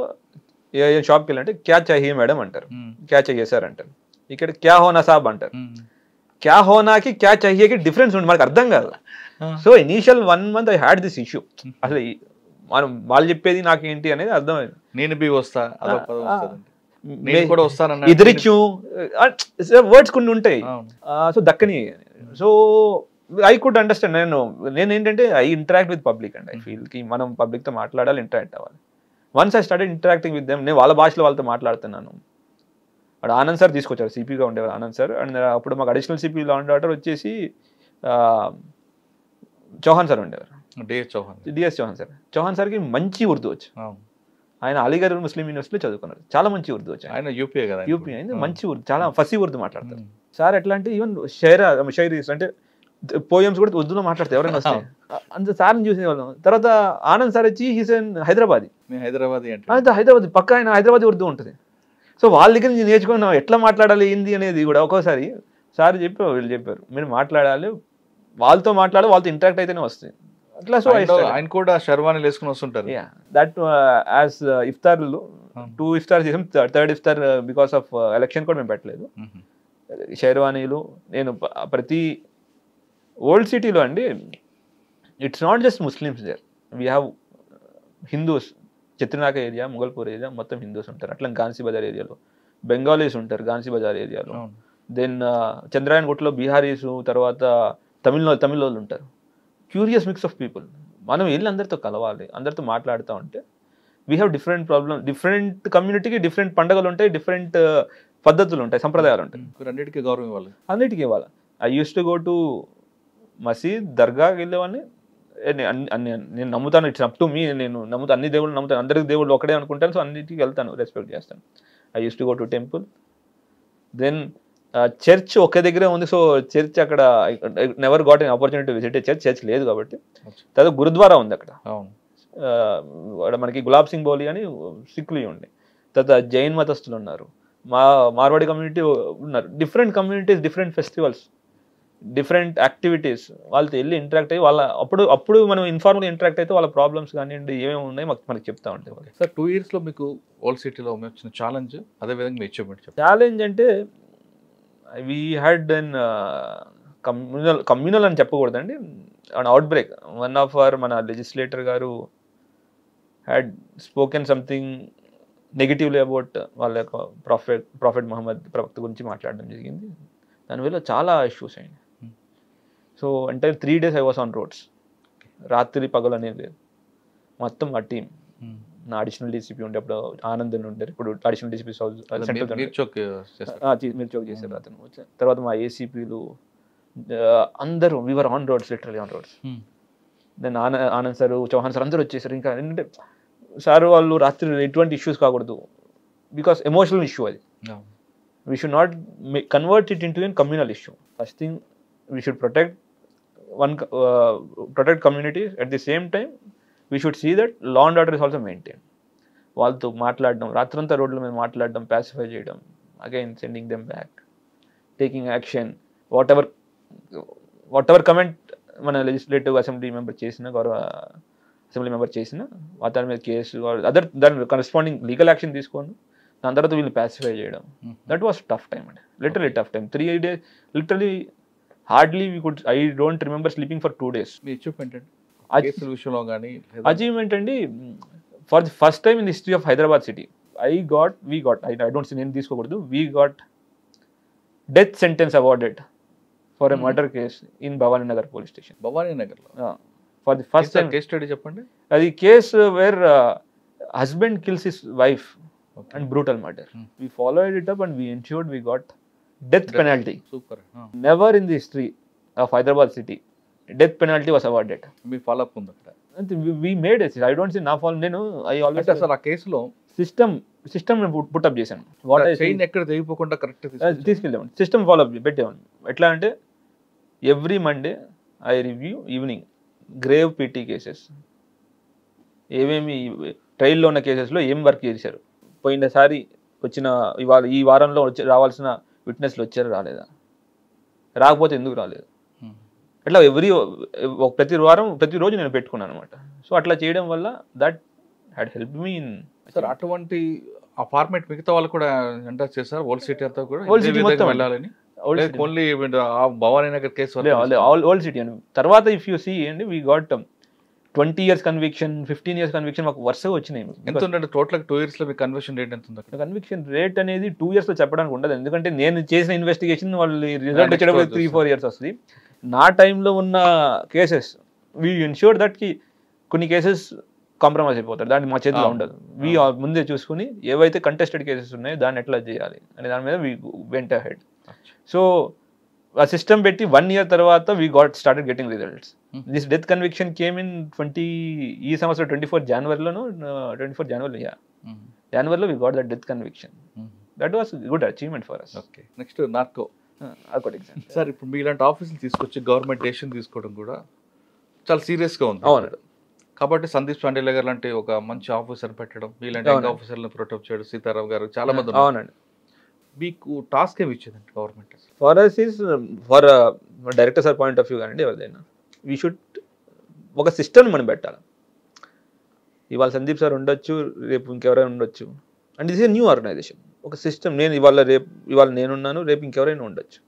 ఏ షాప్కి వెళ్ళంటే క్యా చాహియే మేడం అంటారు, క్యా చాహియే సార్ అంటారు. ఇక్కడ క్యా హోనా సాబ్ అంటారు. క్యా హోనాకి క్యా చాహియేకి డిఫరెన్స్ ఉంది, మనకు అర్థం కాదు. So initial 1 month I had this issue. అసలు మనం వాళ్ళు చెప్పేది నాకేంటి అనేది అర్థమైంది. నేను బి వస్తా, ఎదిరిచ్చు వర్డ్స్ కొన్ని ఉంటాయి. So Deccani, so I could understand. నేను ఏంటంటే I interact with public and I feel కి మనం పబ్లిక్తో మాట్లాడాలి, ఇంటరాక్ట్ అవ్వాలి. Once I started interacting with them, నేను వాళ్ళ భాషలో వాళ్ళతో మాట్లాడుతున్నాను. అక్కడ ఆనంద్ సార్ తీసుకొచ్చారు, సిపిగా ఉండేవారు ఆనంద్ సార్. అండ్ అప్పుడు మాకు additional CP law and order వచ్చేసి చౌహాన్ సార్ ఉండేవారు, డిఎస్ చౌహాన్ సార్. చౌహాన్ సార్కి మంచి ఉర్దూ వచ్చు. ఆయన అలీగఢ్ ముస్లిం యూనివర్సిటీలో చదువుకున్నారు, చాలా మంచి ఉర్దూ వచ్చి. ఆయన యూపీ అయింది, మంచి ఉర్దూ, చాలా ఫసీ ఉర్దూ మాట్లాడతారు. సార్ ఎట్లా అంటే ఈవెన్ షైరీస్ అంటే పోయమ్స్ కూడా ఉర్దూలో మాట్లాడతారు ఎవరైనా వస్తే. అంత సార్ని చూసేవాళ్ళం. తర్వాత ఆనంద్ సార్ వచ్చి హీస్ ఇన్ హైదరాబాద్ పక్క, ఆయన హైదరాబాద్ ఉర్దూ ఉంటుంది. సో వాళ్ళ దగ్గర నుంచి నేర్చుకున్నాం ఎట్లా మాట్లాడాలి ఏంది అనేది కూడా. ఒక్కోసారి సార్ చెప్పారు, వీళ్ళు చెప్పారు మీరు మాట్లాడాలి, వాళ్ళతో మాట్లాడాలి, వాళ్ళతో ఇంటరాక్ట్ అయితేనే వస్తాయి అట్లా. సో ఆయన కూడా షర్వాణి వేసుకుని వస్తుంటారు. దట్ యాజ్ ఇఫ్తార్లు 2 ఇఫ్తార్ చేసాం, 3rd iftar because of election కూడా మేము పెట్టలేదు. షెర్వానీలు నేను ప్రతి ఓల్డ్ సిటీలో అండి, it's not just Muslims there, we have Hindus. చిత్రనాక ఏరియా, ముగల్పూర్ ఏరియా మొత్తం హిందూస్ ఉంటారు. అట్లా ఘాన్సీ బజార్ ఏరియాలో బెంగాలీస్ ఉంటారు, ఘాన్సీ బజార్ ఏరియాలో. దెన్ చంద్రాయన్ గుట్టలో బీహారీస్, తర్వాత తమిళ వాళ్ళు ఉంటారు. Curious mix of people. మనం వెళ్ళి అందరితో కలవాలి, అందరితో మాట్లాడుతూ ఉంటే we have different problem. Different కమ్యూనిటీకి డిఫరెంట్ పండుగలు ఉంటాయి, డిఫరెంట్ పద్ధతులు ఉంటాయి, సంప్రదాయాలు ఉంటాయి. అన్నిటికీ గౌరవం ఇవ్వాలి. అన్నిటికీ ఇవ్వాలి. I use to go to మసీద్, దర్గాకి వెళ్ళేవాడిని. నేను నమ్ముతాను, ఇట్స్ అప్ టు మీ. నేను నమ్ముతాను, అన్ని దేవుళ్ళు నమ్ముతాను, అందరికి దేవుళ్ళు ఒకటే అనుకుంటాను. సో అన్నిటికీ వెళ్తాను, రెస్పెక్ట్ చేస్తాను. I use to go to temple. Then church ఒకే దగ్గరే ఉంది. సో చర్చ్ అక్కడ never got an opportunity visit church లేదు కాబట్టి. తర్వాత గురుద్వారా ఉంది అక్కడ. మనకి గులాబ్ సింగ్ బౌలి అని సిక్కులు ఉండే. తర్వాత జైన్ మతస్థులు ఉన్నారు, మార్వాడి కమ్యూనిటీ ఉన్నారు. Different communities, different festivals, different activities. వాళ్ళతో వెళ్ళి ఇంటరాక్ట్ అయ్యి వాళ్ళ అప్పుడు మనం ఇన్ఫార్మల్గా ఇంటరాక్ట్ అయితే వాళ్ళ ప్రాబ్లమ్స్ కానివ్వండి ఏమేమి ఉన్నాయి మనకి చెప్తా ఉంటాయి. సార్ 2 yearsలో మీకు ఓల్డ్ సిటీలో వచ్చిన ఛాలెంజ్, అదేవిధంగా మీ అచీవ్మెంట్? ఛాలెంజ్ అంటే వీ హ్యాడ్ అన్ కమ్యూనల్ అని చెప్పకూడదండి, an outbreak. One of మన లెజిస్లేటర్ గారు had spoken something negatively about వాళ్ళ యొక్క ప్రాఫెట్ మహమ్మద్ ప్రవక్త గురించి మాట్లాడడం జరిగింది. దానివల్ల చాలా ఇష్యూస్ అయినాయి. సో అంటే 3 days I was on roads. రాత్రి పగలు అనేది లేదు. మొత్తం మా టీం, నా అడిషనల్ డీసీపీ ఉండే అప్పుడు ఆనంద్ అని ఉంటారు, ఇప్పుడు అడిషనల్ డీసీపీ మిర్చోక్ చేశారు అతను. తర్వాత మా ఏసీపీలు అందరూ we're on roads, literally on roads. Then Anand sir, Chauhan sir అందరూ వచ్చేసారు. ఇంకా ఏంటంటే సార్ వాళ్ళు రాత్రి ఎటువంటి ఇష్యూస్ కాకూడదు, బికాస్ ఎమోషనల్ ఇష్యూ అది. We should not convert it into a communal issue. First thing, we should protect communities. At the same time, we should see that law and order is also maintained. వాళ్ళతో మాట్లాడడం, రాత్రంతా రోడ్ల మీద మాట్లాడడం, pacify చేయడం, again sending them back, taking action, what ever comment మన legislative assembly member చేసిన, గౌరవ అసెంబ్లీ మెంబర్ చేసిన అతని మీద కేసు, దాని కరెస్పాండింగ్ లీగల్ యాక్షన్ తీసుకోండి. దాని తర్వాత వీళ్ళు ప్యాసిఫై చేయడం, దట్ వాస్ టఫ్ టైమ్ అండి, literally tough time. 3 days literally hardly I don't remember sleeping for 2 days. Achievement అండి, for the first time in the history of Hyderabad city I don't see, నేను తీసుకోకూడదు, we got death sentence awarded for a murder case in Bhavani Nagar police station. Bhavani నగర్లో for the first time. Case study చెప్పండి. అది case where husband kills his wife and brutal murder. We followed it up and we ensured we got death penalty. Super. Never in the history of Hyderabad city death penalty was awarded. We follow up on that. And we made it. I don't see na follow. Nenu I always sir ఆ కేసులో system put up చేశాను. What I chain ఎక్కడ తెగిపోకుండా correct తీసుకెళ్ళాము, system follow up పెట్టాము. ఎట్లా అంటే every Monday I review evening grave PT cases, ఏమేమి ట్రయల్లో ఉన్న కేసెస్లో ఏం వర్క్ చేశారు, పోయినసారి వచ్చిన ఈ వారంలో రావాల్సిన విట్నెస్లు వచ్చారు రాలేదా, రాకపోతే ఎందుకు రాలేదు, అట్లా ప్రతిరోజు నేను పెట్టుకున్నాను అనమాట. సో అట్లా చేయడం వల్ల that had help me in. Sir అటువంటి ఆ ఫార్మేట్ మిగతా వాళ్ళు కూడా ఎంటర్ చేశారు, ఓల్డ్ సిటీ అంతా కూడా ఓల్డ్ సిటీ మొత్తం వెళ్ళాలని, only Bhavani Nagar case old city అని. తర్వాత ఇఫ్ యూ సీ అండి we got 20 years conviction, 15 years conviction మాకు వరుసగా వచ్చినాయి. ఎంత ఉందంటే టోటల్ 2 yearsలో మీ కన్విక్షన్ రేట్ ఎంత ఉంది? కన్విక్షన్ రేట్ అనేది 2 yearsలో చెప్పడానికి ఉండదు, ఎందుకంటే నేను చేసిన ఇన్వెస్టిగేషన్ వాళ్ళు రిజల్ట్ వచ్చేటప్పుడు 3-4 years వస్తుంది. నా టైంలో ఉన్న కేసెస్ వీ ఇన్ష్యూర్ దట్ కి కొన్ని కేసెస్ కాంప్రమైజ్ అయిపోతారు, దాన్ని మా చేతిలో ఉండదు. వీ ముందే చూసుకుని ఏవైతే కంటెస్టెడ్ కేసెస్ ఉన్నాయో దాన్ని ఎట్లా చేయాలి అనే దాని మీద వీ వెంట హెడ్. సో ఆ సిస్టమ్ పెట్టి 1 year తర్వాత we started getting results. This death conviction came in ఈ సంవత్సరం 24 జనవరిలోను 24 జనవరిలో we got that death conviction. That was good achievement for us. Okay, next narco. Sir ఇప్పుడు మీ ఇలాంటి ఆఫీసులు తీసుకొచ్చి గవర్నమెంట్ డెసిషన్ తీసుకోవడం కూడా చాలా సీరియస్గా ఉంది. అవును, కాబట్టి సందీప్ చాండేలా గారు లాంటి ఒక మంచి ఆఫీసర్ పెట్టడం, మీలాంటి ఆఫీసర్లను ప్రొటెక్ట్ చేయడం, సీతారాం గారు చాలా మంది. అవునండి. మీకు టాస్క్ ఏమి ఇచ్చేదండి government? For us is for director sir point of view కానండి, ఎవరిదైనా వీ షుడ్ ఒక సిస్టమ్ మనం పెట్టాలి. ఇవాళ సందీప్ సార్ ఉండొచ్చు, రేపు ఇంకెవరైనా ఉండొచ్చు, and this is new organization. ఒక సిస్టమ్, నేను ఇవాళ నేనున్నాను, రేపు ఇంకెవరైనా ఉండొచ్చు.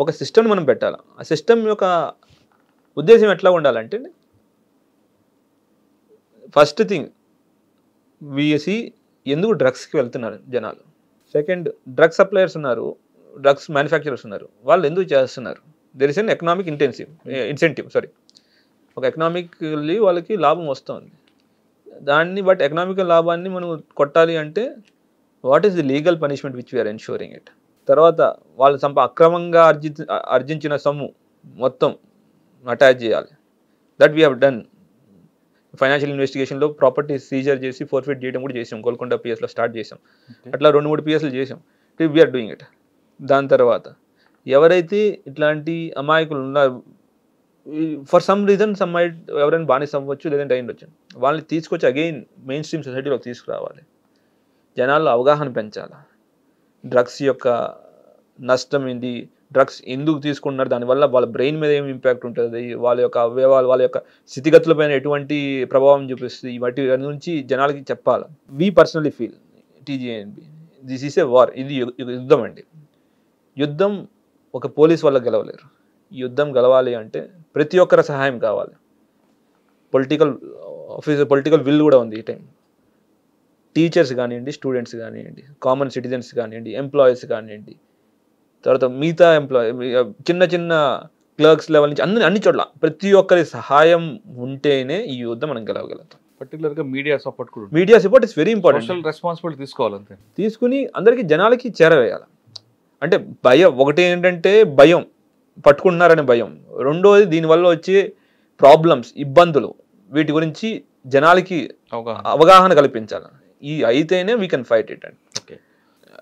ఒక సిస్టమ్ మనం పెట్టాలి. ఆ సిస్టమ్ యొక్క ఉద్దేశం ఎట్లా ఉండాలంటే, ఫస్ట్ థింగ్ వీఎసి ఎందుకు డ్రగ్స్కి వెళ్తున్నారు జనాలు, సెకండ్ డ్రగ్ సప్లయర్స్ ఉన్నారు, డ్రగ్స్ మ్యానుఫ్యాక్చరర్స్ ఉన్నారు, వాళ్ళు ఎందుకు చేస్తున్నారు, there is an economic incentive. ఒక ఎకనామికల్లీ వాళ్ళకి లాభం వస్తుంది. దాన్ని బట్ ఎకనామికల్ లాభాన్ని మనం కొట్టాలి అంటే what is the legal punishment which we're ensuring it. తర్వాత వాళ్ళు అక్రమంగా ఆర్జించిన సొమ్ము మొత్తం అటాచ్ చేయాలి. That we have done. Financial ఇన్వెస్టిగేషన్లో ప్రాపర్టీ సీజర్ చేసి ఫోర్ఫిట్ చేయడం కూడా చేసాం. గోల్కొండ పిఎస్లో స్టార్ట్ చేసాం. అట్లా 2-3 పిఎస్లు చేసాం. We're doing it. దాని తర్వాత ఎవరైతే ఇట్లాంటి అమాయకులు ఉన్నారు, ఫర్ సమ్ రీజన్ ఎవరైనా బానిస అవ్వచ్చు, లేదంటే అయ్యిండొచ్చు, వాళ్ళని తీసుకొచ్చి అగైన్ మెయిన్ స్ట్రీమ్ సొసైటీలోకి తీసుకురావాలి. జనాల్లో అవగాహన పెంచాలి. డ్రగ్స్ యొక్క నష్టం ఏంటి, డ్రగ్స్ ఎందుకు తీసుకుంటున్నారు, దానివల్ల వాళ్ళ బ్రెయిన్ మీద ఏం ఇంపాక్ట్ ఉంటుంది, వాళ్ళ యొక్క అవయవాలు, వాళ్ళ యొక్క స్థితిగతులపైన ఎటువంటి ప్రభావం చూపిస్తుంది, వాటి నుంచి జనాలకి చెప్పాలి. We personally feel TGANB this is a war. ఇది యుద్ధం అండి. యుద్ధం ఒక పోలీస్ వల్ల గెలవలేరు. ఈ యుద్ధం గెలవాలి అంటే ప్రతి ఒక్కరి సహాయం కావాలి. పొలిటికల్ విల్ కూడా ఉంది ఈ టైం. టీచర్స్ కానివ్వండి, స్టూడెంట్స్ కానివ్వండి, కామన్ సిటిజన్స్ కానివ్వండి, ఎంప్లాయీస్ కానివ్వండి, తర్వాత మిగతా చిన్న చిన్న క్లర్క్స్ లెవెల్ నుంచి అన్ని చోట్ల ప్రతి ఒక్కరి సహాయం ఉంటేనే ఈ యుద్ధం మనం గెలవగలుగుతాం. పర్టికులర్గా మీడియా సపోర్ట్ కూడా, media support is very important. Social responsibility తీసుకోవాలంతే. తీసుకుని అందరికీ జనాలకి చేరవేయాలి. అంటే భయం ఒకటి ఏంటంటే భయం, పట్టుకుంటున్నారనే భయం. రెండోది దీనివల్ల వచ్చే ప్రాబ్లమ్స్, ఇబ్బందులు, వీటి గురించి జనాలకి అవగాహన కల్పించాలి. ఈ అయితేనే వీ కెన్ ఫైట్ ఇట్ అండి. Okay.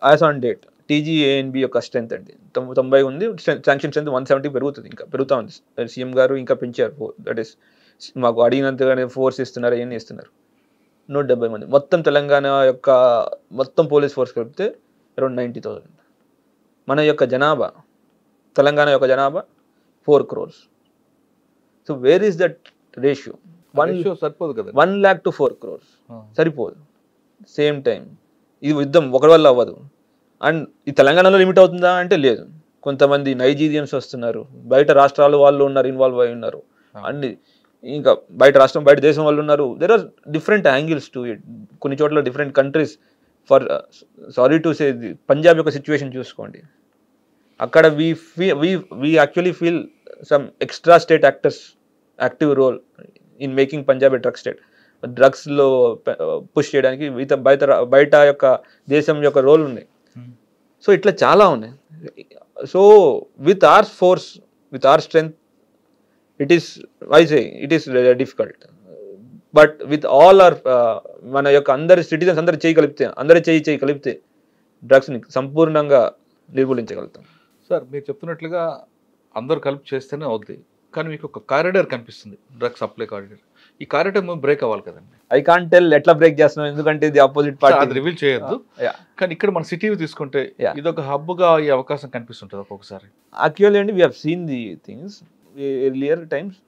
As on date TGANB యొక్క స్ట్రెంత్ అండి 90 ఉంది. శాంక్షన్ స్ట్రెంత్ 170 పెరుగుతుంది, ఇంకా పెరుగుతూ ఉంది. సీఎం గారు ఇంకా పెంచారు. దట్ ఈస్ మాకు అడిగినంతగానే ఫోర్స్ ఇస్తున్నారు, అవన్నీ ఇస్తున్నారు. 170 మంది మొత్తం తెలంగాణ యొక్క మొత్తం పోలీస్ ఫోర్స్ కలిపితే అరౌండ్ 90,000. మన యొక్క జనాభా, తెలంగాణ యొక్క జనాభా 4 crores. So where is that ratio? సరిపోదు కదా. 1 lakh to 4 crores సరిపోదు. సేమ్ టైం ఇది యుద్ధం ఒకటి వల్ల అవ్వదు. అండ్ ఈ తెలంగాణలో లిమిట్ అవుతుందా అంటే లేదు. కొంతమంది నైజీరియన్స్ వస్తున్నారు, బయట రాష్ట్రాల వాళ్ళు ఉన్నారు, ఇన్వాల్వ్ అయి ఉన్నారు, అన్ని ఇంకా బయట రాష్ట్రం బయట దేశం వాళ్ళు ఉన్నారు. There are different angles to it. కొన్ని చోట్ల different countries. For sorry to say Punjab యొక్క సిచ్యువేషన్ చూసుకోండి. అక్కడ we actually feel some extra state actors active role in making Punjab a drug state. డ్రగ్స్లో పుష్ చేయడానికి బయట యొక్క దేశం యొక్క రోల్ ఉంది. సో ఇట్లా చాలా ఉన్నాయి. So with our force, with our strength, it is difficult. But with all our మన యొక్క అందరి సిటిజన్స్ అందరి చేయి కలిపితే డ్రగ్స్ని సంపూర్ణంగా నిర్మూలించగలుగుతాం. సార్ మీరు చెప్తున్నట్లుగా అందరూ కలిపి చేస్తేనే అవుద్ది. కానీ మీకు ఒక కారిడార్ కనిపిస్తుంది, డ్రగ్ సప్లై కారిడార్. ఈ కారిడార్ బ్రేక్ అవ్వాలి కదండి. ఐ కాంట్ టెల్ ఎట్లా బ్రేక్ చేస్తున్నాం, ఎందుకంటే ఇది ఆపోజిట్ పార్టీ, అది రివీల్ చేయొద్దు. కానీ ఇక్కడ మన సిటీ తీసుకుంటే ఇది ఒక హబ్గా ఈ అవకాశం కనిపిస్తుంటుంది ఒక్కొక్కసారి. యాక్చువల్లీ అండి we have seen the things earlier times.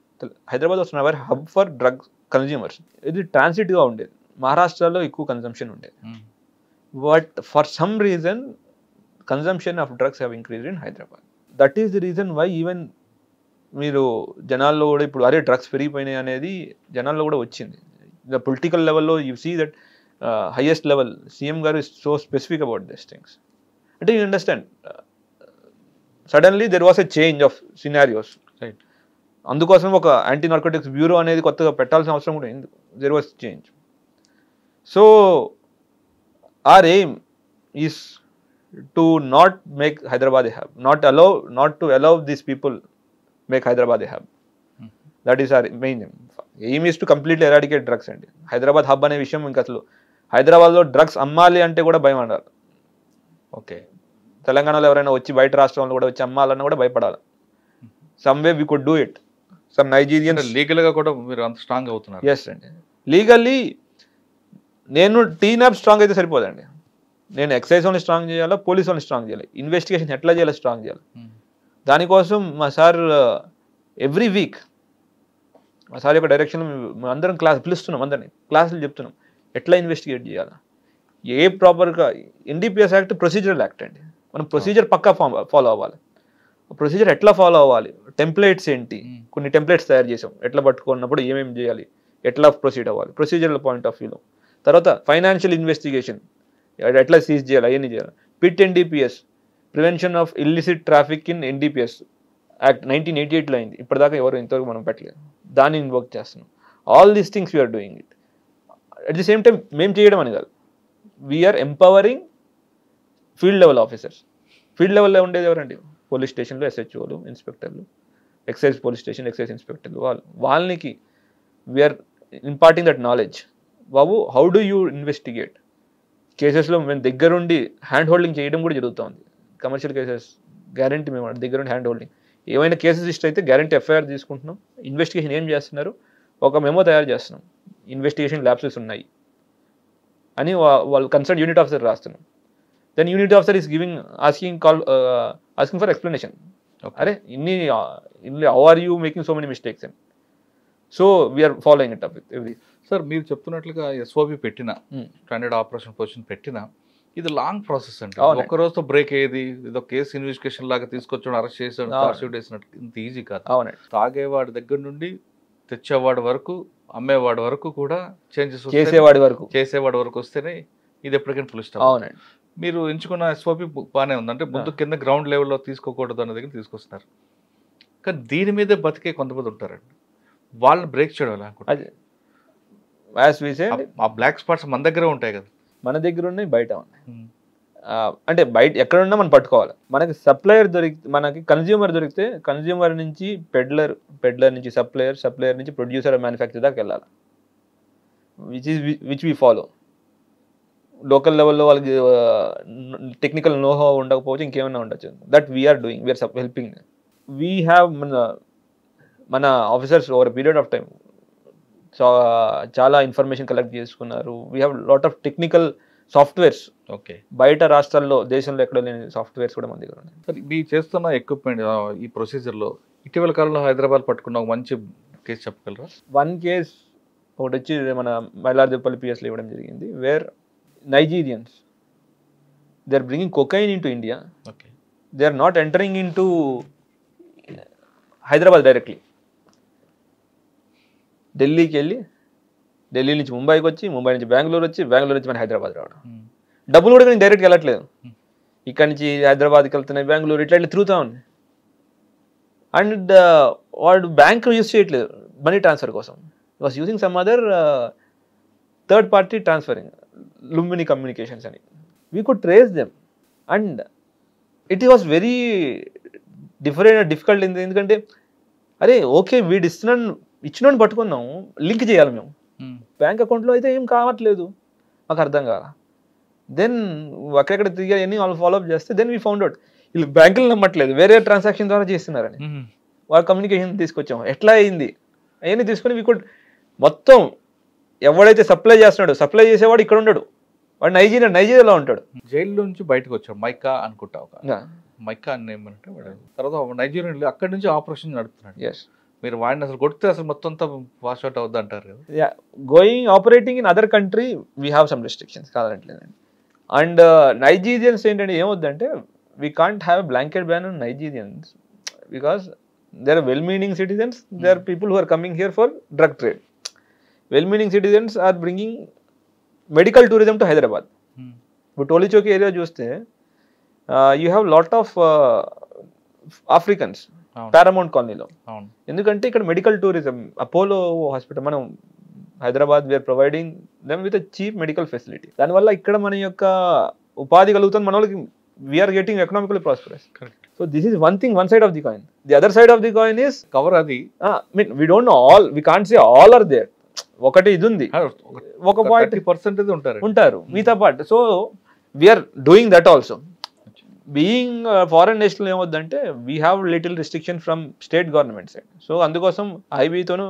Hyderabad was never hub for drug consumers. ఇది ట్రాన్సిట్గా ఉండేది. మహారాష్ట్రలో ఎక్కువ కన్సంప్షన్ ఉండేది. But for some reason consumption of drugs have increased in Hyderabad. That is the reason why even మీరు జనాల్లో కూడా ఇప్పుడు అరే డ్రగ్స్ పెరిగిపోయినాయి అనేది జనాల్లో కూడా వచ్చింది. ద పొలిటికల్ లెవెల్లో you see that highest level CM గారు is so specific about this things. అంటే you understand suddenly there was a change of scenarios. Right. అందుకోసం ఒక యాంటీ నార్కోటిక్స్ బ్యూరో అనేది కొత్తగా పెట్టాల్సిన అవసరం కూడా ఉంది. There was change. So our aim is to not make Hyderabad a hub, not to allow these people make Hyderabad a hub. That is our main aim is to completely eradicate drugs అండి. Hyderabad hub అనే విషయం ఇంకా అసలు హైదరాబాద్లో drugs అమ్మాలి అంటే కూడా భయం అన్నారు. ఓకే, తెలంగాణలో ఎవరైనా వచ్చి బయట రాష్ట్రంలో కూడా వచ్చి అమ్మాలన్నా కూడా భయపడాలి. Some way we could do it. Some Nigerian లీగల్గా కూడా మీరు అంత స్ట్రాంగ్ అవుతున్నారు. ఎస్ అండి. లీగల్లీ నేను టీనాప్ స్ట్రాంగ్ అయితే సరిపోదండి. నేను ఎక్సైజ్ వాళ్ళని స్ట్రాంగ్ చేయాలా, పోలీస్ వాళ్ళని స్ట్రాంగ్ చేయాలి, ఇన్వెస్టిగేషన్ ఎట్లా చేయాలో స్ట్రాంగ్ చేయాలి. దానికోసం మా సార్ ఎవ్రీ వీక్ మా సార్ యొక్క డైరెక్షన్ అందరం పిలుస్తున్నాం, అందరినీ క్లాసులు చెప్తున్నాం ఎట్లా ఇన్వెస్టిగేట్ చేయాలి. ఏ ప్రాపర్గా ఎన్డీపీఎస్ యాక్ట్ ప్రొసీజరల్ యాక్ట్ అండి. మనం ప్రొసీజర్ పక్కా ఫాలో అవ్వాలి. ప్రొసీజర్ ఎట్లా ఫాలో అవ్వాలి, టెంప్లెట్స్ ఏంటి, కొన్ని టెంప్లెట్స్ తయారు చేసాం, ఎట్లా పట్టుకున్నప్పుడు ఏమేమి చేయాలి, ఎట్లా ప్రొసీడ్ అవ్వాలి ప్రొసీజరల్ పాయింట్ ఆఫ్ వ్యూలో. తర్వాత ఫైనాన్షియల్ ఇన్వెస్టిగేషన్ ఎట్లా సీజ్ చేయాలి, అవన్నీ చేయాలి. PIT NDPS, prevention of illicit traffic in NDPS act 1988లో అయింది, ఇప్పటిదాకా ఎవరు ఇంతవరకు మనం పెట్టలేదు, దాన్ని ఇన్వోక్ చేస్తున్నాం. All these things we are doing it. At the same time మేము చేయడం అని కాదు, we are empowering field level officers. Field లెవెల్లో ఉండేది ఎవరండి? పోలీస్ స్టేషన్లో ఎస్హెచ్ఓలు, ఇన్స్పెక్టర్లు, ఎక్సైజ్ పోలీస్ స్టేషన్ ఎక్సైజ్ ఇన్స్పెక్టర్లు, వాళ్ళకి వీఆర్ ఇంపార్టింగ్ దట్ నాలెడ్జ్. బాబు, హౌ డూ యూ ఇన్వెస్టిగేట్ కేసెస్లో మేము దగ్గరుండి హ్యాండ్ హోల్డింగ్ చేయడం కూడా జరుగుతుంది. కమర్షియల్ కేసెస్ గ్యారంటీ మేము దగ్గరుండి హ్యాండ్ హోల్డింగ్, ఏమైనా కేసెస్ ఇష్ట అయితే గ్యారంటీ ఎఫ్ఐఆర్ తీసుకుంటున్నాం, ఇన్వెస్టిగేషన్ ఏం చేస్తున్నారు, ఒక మెమో తయారు చేస్తున్నాం, ఇన్వెస్టిగేషన్ ల్యాబ్సెస్ ఉన్నాయి అని వాళ్ళు కన్సర్న్ యూనిట్ ఆఫీసర్ రాస్తున్నాం. Then unit officer is asking for explanation. అరే ఇన్ని how are you making so many mistakes and so we are following it up with every. Sir మీరు చెప్తున్నట్లుగా ఎస్ఓబి పెట్టిన స్టాండర్డ్ ఆపరేషన్ పొజిషన్ పెట్టిన ఇది లాంగ్ ప్రాసెస్ అండి. ఒక రోజుతో బ్రేక్ అయ్యేది, ఏదో కేసు ఇన్వెస్టిగేషన్ లాగా తీసుకొచ్చి అరెస్ట్ చేసాడు, చార్జ్షీట్ వేసినట్టు ఇంత ఈజీ కాదు. అవునండి. తాగేవాడి దగ్గర నుండి తెచ్చేవాడి వరకు, అమ్మేవాడి వరకు కూడా చేంజెస్ చేసేవాడి వరకు వస్తేనే ఇది ఎప్పటికైనా ఫుల్ స్టాప్. అవునండి. మీరు ఎంచుకున్న ఎస్ఓపి బాగానే ఉంది, అంటే ముందు కింద గ్రౌండ్ లెవెల్లో తీసుకోకూడదు అన్న దగ్గర తీసుకొస్తున్నారు. కానీ దీని మీదే బతికే కొంతమంది ఉంటారండి, వాళ్ళని బ్రేక్ చేయడం ఎలా అనుకుంటారు? ఆ బ్లాక్ స్పాట్స్ మన దగ్గర ఉంటాయి కదా. మన దగ్గర ఉన్నాయి, బయట ఉన్నాయి. అంటే బయట ఎక్కడున్నా మనం పట్టుకోవాలి. మనకి సప్లయర్ మనకి కన్జ్యూమర్ దొరికితే కన్జ్యూమర్ నుంచి పెడ్లర్ నుంచి సప్లయర్ నుంచి ప్రొడ్యూసర్ మ్యానుఫ్యాక్చర్ దాకా వెళ్ళాలి. Which we follow. లోకల్ లెవెల్లో వాళ్ళకి టెక్నికల్ నోహో ఉండకపోవచ్చు, ఇంకేమైనా ఉండొచ్చు. That we are doing, we are helping. We have మన officers over period of time చాలా ఇన్ఫర్మేషన్ కలెక్ట్ చేసుకున్నారు. We have lot of technical softwares. Okay. బయట రాష్ట్రాల్లో, దేశంలో ఎక్కడ లేని సాఫ్ట్వేర్స్ కూడా మన దగ్గర ఉన్నాయి. సార్, మీ చేస్తున్న ఎక్విప్మెంట్ ఈ ప్రొసీజర్లో ఇటీవల కాలంలో హైదరాబాద్ పట్టుకున్న ఒక మంచి కేసు చెప్పగలరా? వన్ కేస్ ఒకటి వచ్చి మన మైలార్దేపల్లి పిఎస్లో ఇవ్వడం జరిగింది, wear Nigerians, they are bringing cocaine into India. Okay. They are not entering into Hyderabad directly. ఢిల్లీకి వెళ్ళి, ఢిల్లీ నుంచి ముంబైకి వచ్చి, ముంబై నుంచి బెంగళూరు వచ్చి, బెంగళూరు నుంచి మన హైదరాబాద్ రావడం. డబ్బులు కూడా నేను డైరెక్ట్గా వెళ్ళట్లేదు, ఇక్కడ నుంచి హైదరాబాద్కి వెళ్తున్నాయి, బెంగళూరు ఇట్లా తిరుగుతూ ఉంది. అండ్ వాడు బ్యాంక్ యూజ్ చేయట్లేదు మనీ ట్రాన్స్ఫర్ కోసం, was using some other third party transferring, Lumbini communications అని. We could trace them and it was very difficult. ఎందుకంటే అరే ఓకే వీడు ఇచ్చినోని పట్టుకున్నాం, లింక్ చేయాలి మేము, బ్యాంక్ అకౌంట్లో అయితే ఏం కావట్లేదు, మాకు అర్థం కాల. దెన్ అక్కడెక్కడ తిరిగి అన్ని వాళ్ళు ఫాలోఅప్ చేస్తే దెన్ వీ ఫౌండ్ అవుట్ వీళ్ళు బ్యాంకులు నమ్మట్లేదు, వేరే ట్రాన్సాక్షన్ ద్వారా చేస్తున్నారని. వాళ్ళ కమ్యూనికేషన్ తీసుకొచ్చాము, ఎట్లా అయింది అవన్నీ తీసుకొని వీ కుడ్ మొత్తం ఎవడైతే సప్లై చేస్తున్నాడు, సప్లై చేసేవాడు ఇక్కడ ఉండడు, వాడు నైజీరియాలో ఉంటాడు. జైల్లో నుంచి బయటకు వచ్చాడు, మైకా అనుకుంటా, మైకా అని ఏమంటే వాడు తర్వాత నైజీరియా అక్కడి నుంచి ఆపరేషన్ నడుపుతున్నాడు. ఎస్. మీరు వాడిని అసలు కొడితే అసలు మొత్తం అంతా వాష్ అవుట్ అవుద్ది అంటారు కదా. Going operating in other country we have some restrictions, కాదంటలేదండి. అండ్ నైజీరియన్స్ ఏంటంటే ఏమవుద్దంటే we can't have a blanket ban on Nigerians because they are well meaning citizens, they are people who are coming here for drug trade. Well meaning citizens are bringing medical tourism to Hyderabad. ఇప్పుడు Tolichowki area చూస్తే you have lot of Africans Paramount కాలనీలో. ఎందుకంటే ఇక్కడ medical tourism, Apollo hospital, మనం Hyderabad we are providing them with cheap medical facility. దానివల్ల ఇక్కడ మన యొక్క ఉపాధి కలుగుతుంది, మన వాళ్ళకి we're getting economically prosperous. So this is one thing, one side of the coin. The other side of the coin is cover. అది we don't know all, we can't say all are there. ఒకటి ఇది ఉంది, ఒక point ఉంటారు మిగతా part. So we're doing that also. Being foreign national ఏమవుద్దంటే we have little restriction from state government side. So అందుకోసం ఐబీతోను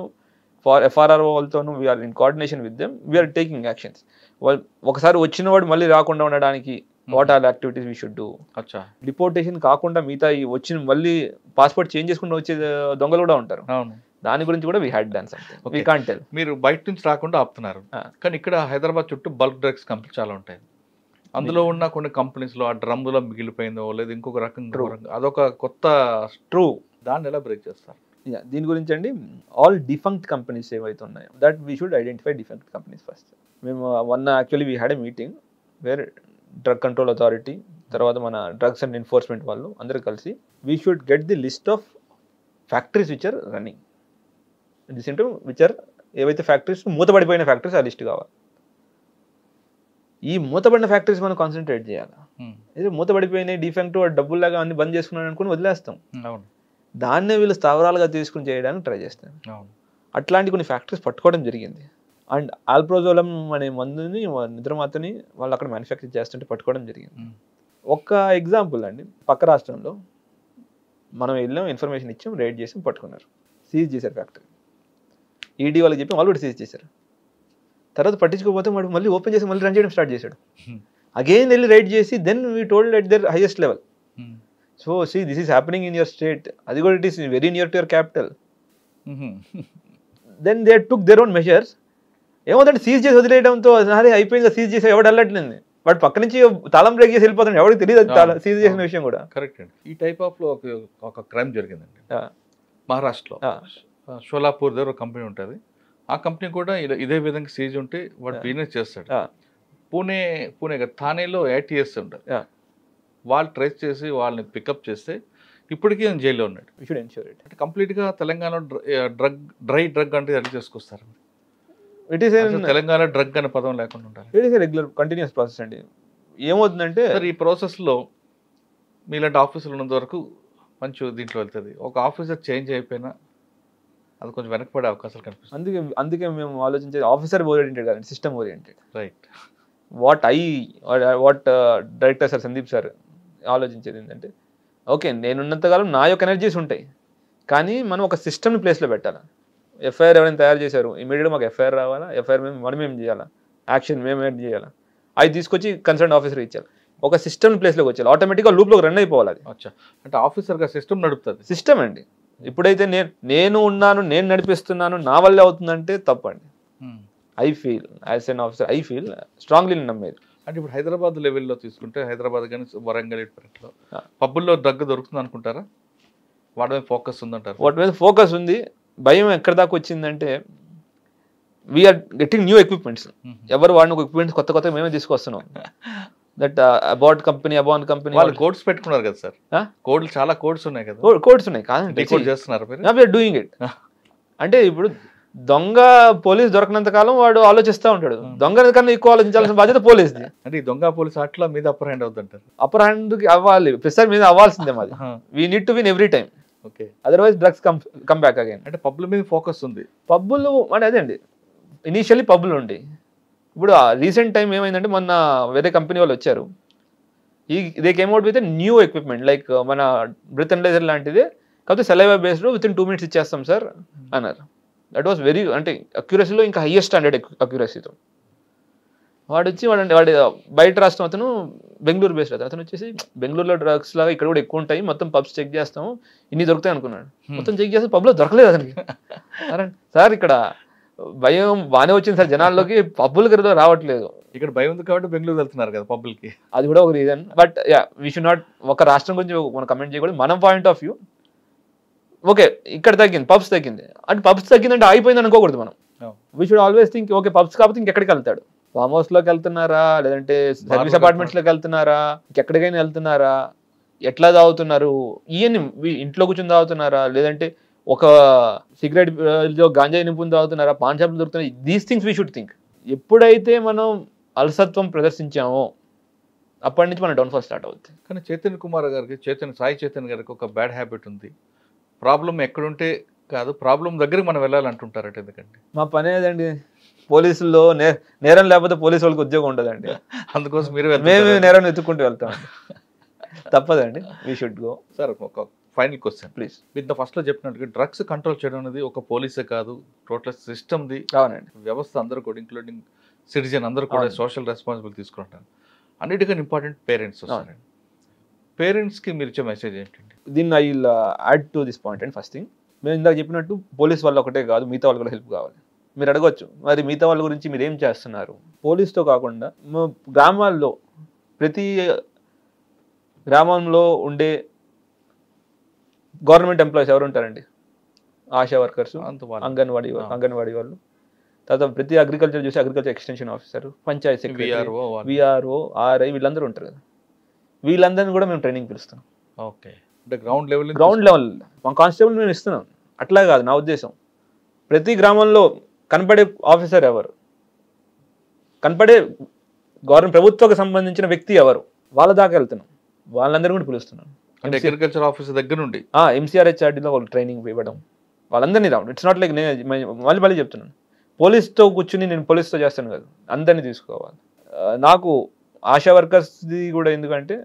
ఎఫ్ఆర్ఆర్ఓ వాళ్ళతోనూ we're in coordination with them, we're taking actions. ఒకసారి వచ్చిన వాడు మళ్ళీ రాకుండా ఉండడానికి what all activities we should do. Deportation కాకుండా మిగతా వచ్చిన మళ్ళీ పాస్పోర్ట్ చేంజ్ చేసుకుంటూ వచ్చే దొంగలు కూడా ఉంటారు, దాని గురించి కూడా we had done something. We can't tell. మీరు బయట నుంచి రాకుండా ఆపుతున్నారు, కానీ ఇక్కడ హైదరాబాద్ చుట్టూ బల్క్ డ్రగ్స్ కంపెనీలు చాలా ఉంటాయి. అందులో ఉన్న కొన్ని కంపెనీస్లో ఆ డ్రమ్లో మిగిలిపోయిందో లేదా ఇంకొక రకంగా అదొక కొత్త ట్రూ, దాన్ని ఎలా బ్రేక్ చేస్తారు? దీని గురించి అండి, ఆల్ డిఫంక్ట్ కంపెనీస్ ఏవైతే ఉన్నాయో that we should identify defunct companies first. మేము actually we had a meeting where drug control authority, తర్వాత మన డ్రగ్స్ అండ్ ఎన్ఫోర్స్మెంట్ వాళ్ళు అందరూ కలిసి we should get the list of factories which are running, at the same time which are ఏవైతే factories మూతపడిపోయిన factories ఆ list కావాలి. ఈ మూతపడిన ఫ్యాక్టరీస్ మనం కాన్సన్ట్రేట్ చేయాలి. ఏదో మూతపడిపోయినాయి డిఫెక్ట్ డబ్బుల్లాగా అన్ని బంద్ చేసుకున్నాను అనుకుని వదిలేస్తాం. దాన్నే వీళ్ళు స్థావరాలుగా తీసుకుని చేయడానికి ట్రై చేస్తాం. అట్లాంటి కొన్ని ఫ్యాక్టరీస్ పట్టుకోవడం జరిగింది. అండ్ ఆల్ప్రోజోలం అనే మందుని నిద్రమాతని వాళ్ళు అక్కడ మ్యానుఫ్యాక్చర్ చేస్తుంటే పట్టుకోవడం జరిగింది. ఒక ఎగ్జాంపుల్ అండి, పక్క రాష్ట్రంలో మనం వెళ్ళాం, ఇన్ఫర్మేషన్ ఇచ్చాం, రైడ్ చేసాం, పట్టుకున్నారు, సీజ్ చేశారు ఫ్యాక్టరీ. ఈడీ వాళ్ళకి చెప్పి వాళ్ళు కూడా సీజ్ చేశారు. తర్వాత పట్టించుకోకపోతే వాడు మళ్ళీ ఓపెన్ చేసి మళ్ళీ రన్ చేయడం స్టార్ట్ చేశాడు. అగైన్ వెళ్ళి రైడ్ చేసి then we told at the highest level, so see this is happening in your state, అది కూడా it is very near to your capital. Then they took their own measures. ఏమవుతుందంటే seize చేసి వదిలేయడంతో అదే అయిపోయింది, seize చేసి ఎవడు వెళ్ళట్లేదు, వాడు పక్క నుంచి తాళం బ్రేక్ చేసి వెళ్ళిపోతాడు, ఎవరికి తెలియదు అది సీజ్ చేసిన విషయం కూడా. కరెక్ట్ అండి. ఈ టైప్ ఆఫ్ లో ఒక క్రైమ్ జరిగిందండి మహారాష్ట్రలో. షోలాపూర్ దగ్గర ఒక కంపెనీ ఉంటుంది, ఆ కంపెనీ కూడా ఇదే విధంగా సీజ్ ఉంటే వాడు బిజినెస్ చేస్తాడు. పూణే థానేలో ATS ఉంటారు, వాళ్ళు ట్రేస్ చేసి వాళ్ళని పికప్ చేస్తే ఇప్పటికీ ఆయన జైల్లో ఉన్నాడు. అంటే కంప్లీట్గా తెలంగాణ డ్రై డ్రగ్ అంటే ఎట్లా చేసుకొస్తారు? ఇట్ ఈస్ తెలంగాణ డ్రగ్ అనే పదం లేకుండా ఉండాలి. It is regular continuous process అండి. ఏమవుతుందంటే సార్ ఈ ప్రాసెస్లో మీలాంటి ఆఫీసులు ఉన్నంత వరకు మంచి దీంట్లో వెళ్తుంది. ఒక ఆఫీసర్ చేంజ్ అయిపోయినా అది కొంచెం వెనకపడే అవకాశాలు కనిపిస్తుంది. అందుకే మేము ఆలోచించేది ఆఫీసర్ ఓరియంటెడ్ కాదండి, system oriented. Right. What director sir Sandeep sir ఆలోచించేది ఏంటంటే, ఓకే నేనున్నంతకాలం నా యొక్క ఎనర్జీస్ ఉంటాయి, కానీ మనం ఒక సిస్టమ్ని ప్లేస్లో పెట్టాలి. ఎఫ్ఐఆర్ ఎవరైనా తయారు చేశారు, ఇమీడియట్గా మాకు ఎఫ్ఐఆర్ రావాలా, ఎఫ్ఐఆర్ మనం ఏం చేయాలా, యాక్షన్ మేము ఏం చేయాలా, అది తీసుకొచ్చి కన్సర్న్ ఆఫీసర్ ఇచ్చారు. ఒక సిస్టమ్ ప్లేస్లోకి వచ్చారు, ఆటోమేటిక్గా లూప్లోకి రన్ అయిపోవాలి. అది అంటే ఆఫీసర్గా సిస్టమ్ నడుపుతుంది. సిస్టమ్ అండి. ఇప్పుడైతే నేను ఉన్నాను, నేను నడిపిస్తున్నాను, నా వల్లే అవుతుందంటే తప్పండి. I feel as N officer, I feel strongly నమ్మేది. అంటే ఇప్పుడు హైదరాబాద్ లెవెల్లో తీసుకుంటే, హైదరాబాద్ కానీ వరంగల్ ఇప్పట్లో పబ్బుల్లో డ్రగ్ దొరుకుతుంది అనుకుంటారా? వాటి మీద ఫోకస్ ఉందంటారు? వాటి మీద ఫోకస్ ఉంది. భయం ఎక్కడ దాకా వచ్చిందంటే, వీఆర్ గెట్టింగ్ న్యూ ఎక్విప్మెంట్స్. ఎవరు వాడిన ఎక్విప్మెంట్స్ కొత్త మేమే తీసుకొస్తున్నాం. That about company, upon company వాళ్ళు కోడ్స్ పెట్టుకున్నారు కదా సార్, కోడ్లు చాలా కోడ్స్ ఉన్నాయి కదా. కోడ్స్ ఉన్నాయి కాదండి, చేస్తున్నారు డూయింగ్ ఇట్. అంటే ఇప్పుడు దొంగ పోలీస్ దొరకనంత కాలం వాడు ఆలోచిస్తూ ఉంటాడు, దొంగ కన్నా ఎక్కువ ఆలోచించాల్సిన బాధ్యత పోలీస్ది. అంటే ఈ దొంగ పోలీస్ అట్లా మీద అప్పర్ హ్యాండ్ అవుతుంటారు. అప్పర్ హ్యాండ్ అవ్వాలి, ప్రెసర్ మీద అవ్వాల్సిందే మాది. We need to win every time, otherwise drugs come back again. అంటే పబ్బుల మీద ఫోకస్ ఉంది. పబ్బులు అంటే అదే అండి, ఇనీషియల్లీ పబ్బులు ఉండి, ఇప్పుడు రీసెంట్ టైం ఏమైందంటే మొన్న వేరే కంపెనీ వాళ్ళు వచ్చారు, they came out with new equipment like మన బ్రెత్ అనలైజర్ లాంటిది, కాకపోతే saliva based with in 2 minutes ఇచ్చేస్తాం సార్ అన్నారు. దట్ వాస్ వెరీ, అంటే అక్యురసీలో ఇంకా హైయెస్ట్ స్టాండర్డ్ అక్యురసీతో. వాడు బయట రాష్ట్రం అతను బెంగళూరు బేస్డ్ అతను వచ్చేసి, బెంగళూరులో డ్రగ్స్ లాగా ఇక్కడ కూడా ఎక్కువ ఉంటాయి, మొత్తం పబ్స్ చెక్ చేస్తాము, ఇన్ని దొరుకుతాయి అనుకున్నాడు. మొత్తం చెక్ చేస్తే పబ్లో దొరకలేదు అతనికి. సార్ ఇక్కడ భయం బాగానే వచ్చింది సార్ జనాల్లోకి, పబ్బులకి రావట్లేదు. ఇక్కడ భయం ఉంది కాబట్టి బెంగళూరు వెళ్తున్నారు కదా పబ్బులకి, అది కూడా ఒక reason. But we should not ఒక రాష్ట్రం గురించి మనం కమెంట్ చేయకూడదు. మనం పాయింట్ ఆఫ్ వ్యూ, ఓకే ఇక్కడ తగ్గింది, పబ్స్ తగ్గింది అంటే పబ్స్ తగ్గిందంటే అయిపోయింది అనుకోకూడదు మనం. We should always think, okay pubs కాకపోతే ఇంకెక్కడికి వెళ్తాడు, ఫామ్ హౌస్లోకి వెళ్తున్నారా, లేదంటే సర్వీస్ అపార్ట్మెంట్స్లోకి వెళ్తున్నారా, ఇంకెక్కడికైనా వెళ్తున్నారా, ఎట్లా తాగుతున్నారు, ఇవన్నీ ఇంట్లో కూర్చొని తాగుతున్నారా, లేదంటే ఒక సిగరెట్ గాంజా నింపుని తాగుతున్నారా, పాన్ షాప్లు దొరుకుతున్నాయి, these things we should think. ఎప్పుడైతే మనం అలసత్వం ప్రదర్శించామో అప్పటి నుంచి మన డౌన్ఫాల్ స్టార్ట్ అవుతుంది. కానీ చైతన్య కుమార్ గారికి, సాయి చైతన్య గారికి ఒక బ్యాడ్ హ్యాబిట్ ఉంది. ప్రాబ్లం ఎక్కడుంటే కాదు, ప్రాబ్లం దగ్గరికి మనం వెళ్ళాలంటుంటారట. ఎందుకంటే మా పని ఏదండి, పోలీసుల్లో నేరం లేకపోతే పోలీసు వాళ్ళకి ఉద్యోగం ఉండదండి. అందుకోసం మేము నేరం ఎత్తుకుంటూ వెళ్తాం, తప్పదండి. We should go. సార్ ఒక ఫైనల్ క్వశ్చన్ ప్లీజ్. విత్ ఫస్ట్లో చెప్పినట్టుగా డ్రగ్స్ కంట్రోల్ చేయడం అనేది ఒక పోలీసే కాదు, టోటల్ సిస్టమ్ది. అవునండి. వ్యవస్థ అందరూ కూడా, ఇంక్లూడింగ్ సిటిజన్ అందరూ కూడా సోషల్ రెస్పాన్సిబిలిటీ తీసుకుంటారు. అన్నిటికన్నా ఇంపార్టెంట్ పేరెంట్స్ వస్తారండి. పేరెంట్స్కి మీరు ఇచ్చే మెసేజ్ ఏంటండి? దీన్ని I will add to this point. And first thing, మేము ఇందాక చెప్పినట్టు పోలీస్ వాళ్ళు ఒకటే కాదు, మిగతా వాళ్ళు కూడా హెల్ప్ కావాలి. మీరు అడగవచ్చు, మరి మిగతా వాళ్ళ గురించి మీరు ఏం చేస్తున్నారు? పోలీస్తో కాకుండా గ్రామాల్లో, ప్రతి గ్రామంలో ఉండే గవర్నమెంట్ ఎంప్లాయీస్ ఎవరు ఉంటారండి? ఆశా వర్కర్స్, అంగన్వాడీ వాళ్ళు, తర్వాత ప్రతి అగ్రికల్చర్ చూసి agriculture extension officer, panchayat secretary, VRO, RI, వీళ్ళందరూ ఉంటారు కదా. వీళ్ళందరినీ కూడా మేము ట్రైనింగ్ పిలుస్తాం. ఓకే. అంటే గ్రౌండ్ లెవెల్ మా కానిస్టేబుల్ మేము ఇస్తున్నాం. అట్లా కాదు నా ఉద్దేశం. ప్రతి గ్రామంలో కనపడే ఆఫీసర్ ఎవరు, కనపడే గవర్నమెంట్ ప్రభుత్వకు సంబంధించిన వ్యక్తి ఎవరు, వాళ్ళ దాకా వెళ్తున్నాం. వాళ్ళందరూ కూడా పిలుస్తున్నాం. అంటే అగ్రికల్చర్ ఆఫీసర్ దగ్గర నుండి MCRHRDలో వాళ్ళు ట్రైనింగ్ ఇవ్వడం, వాళ్ళందరినీ రావడం. ఇట్స్ నాట్ లైక్ నేను మళ్ళీ చెప్తున్నాను, పోలీస్తో కూర్చుని నేను పోలీస్తో చేస్తాను కదా, అందరినీ తీసుకోవాలి. నాకు ఆశా వర్కర్స్ది కూడా ఎందుకంటే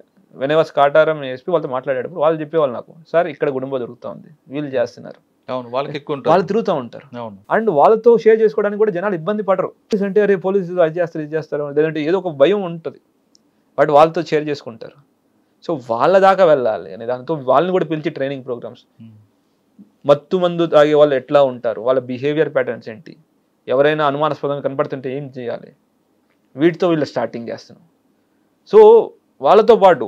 వెనవాస్ కాటారం ఎస్పీ వాళ్ళతో మాట్లాడేటప్పుడు వాళ్ళు చెప్పేవాళ్ళు నాకు, సార్ ఇక్కడ గుడుంబ దొరుకుతూ ఉంది, వీళ్ళు చేస్తున్నారు, వాళ్ళకి ఎక్కువ వాళ్ళు తిరుగుతూ ఉంటారు. అండ్ వాళ్ళతో షేర్ చేసుకోవడానికి కూడా జనాలు ఇబ్బంది పడరు. అంటే అరే పోలీసులు అది చేస్తారు ఇది చేస్తారు లేదంటే ఏదో ఒక భయం ఉంటుంది, బట్ వాళ్ళతో షేర్ చేసుకుంటారు. సో వాళ్ళ దాకా వెళ్ళాలి అనే దాంతో వాళ్ళని కూడా పిలిచి ట్రైనింగ్ ప్రోగ్రామ్స్, మత్తు మందు తాగే వాళ్ళు ఎట్లా ఉంటారు, వాళ్ళ బిహేవియర్ ప్యాటర్న్స్ ఏంటి, ఎవరైనా అనుమానాస్పదంగా కనపడుతుంటే ఏం చేయాలి, వీటితో వీళ్ళు స్టార్టింగ్ చేస్తున్నాం. సో వాళ్ళతో పాటు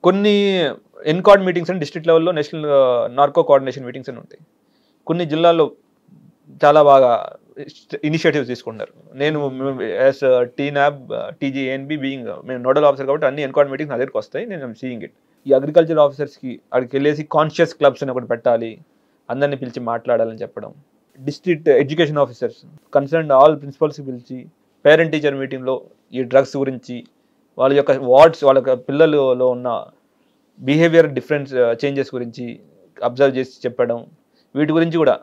కొన్ని ఎన్కార్డ్ మీటింగ్స్ అని డిస్ట్రిక్ట్ లెవెల్లో నేషనల్ నార్కో కోఆర్డినేషన్ మీటింగ్స్ అని ఉంటాయి. కొన్ని జిల్లాల్లో చాలా బాగా ఇనిషియేటివ్స్ తీసుకుంటారు. నేను యాజ్ TNAB TGANB బీయింగ్ మేము నోడల్ ఆఫీసర్ కాబట్టి అన్ని ఎన్కార్డ్ మీటింగ్స్ నా దగ్గరికి వస్తాయి. నేను సీయింగ్ ఇట్. ఈ అగ్రికల్చర్ ఆఫీసర్స్కి అక్కడికి వెళ్ళేసి కాన్షియస్ క్లబ్స్ అని ఒకటి పెట్టాలి, అందరినీ పిలిచి మాట్లాడాలని చెప్పడం. District education officers concern all ప్రిన్సిపల్స్కి పిలిచి పేరెంట్ టీచర్ మీటింగ్లో ఈ డ్రగ్స్ గురించి, వాళ్ళ యొక్క వార్డ్స్, వాళ్ళ యొక్క పిల్లలలో ఉన్న బిహేవియర్ డిఫరెన్స్ చేంజెస్ గురించి అబ్జర్వ్ చేసి చెప్పడం. వీటి గురించి కూడా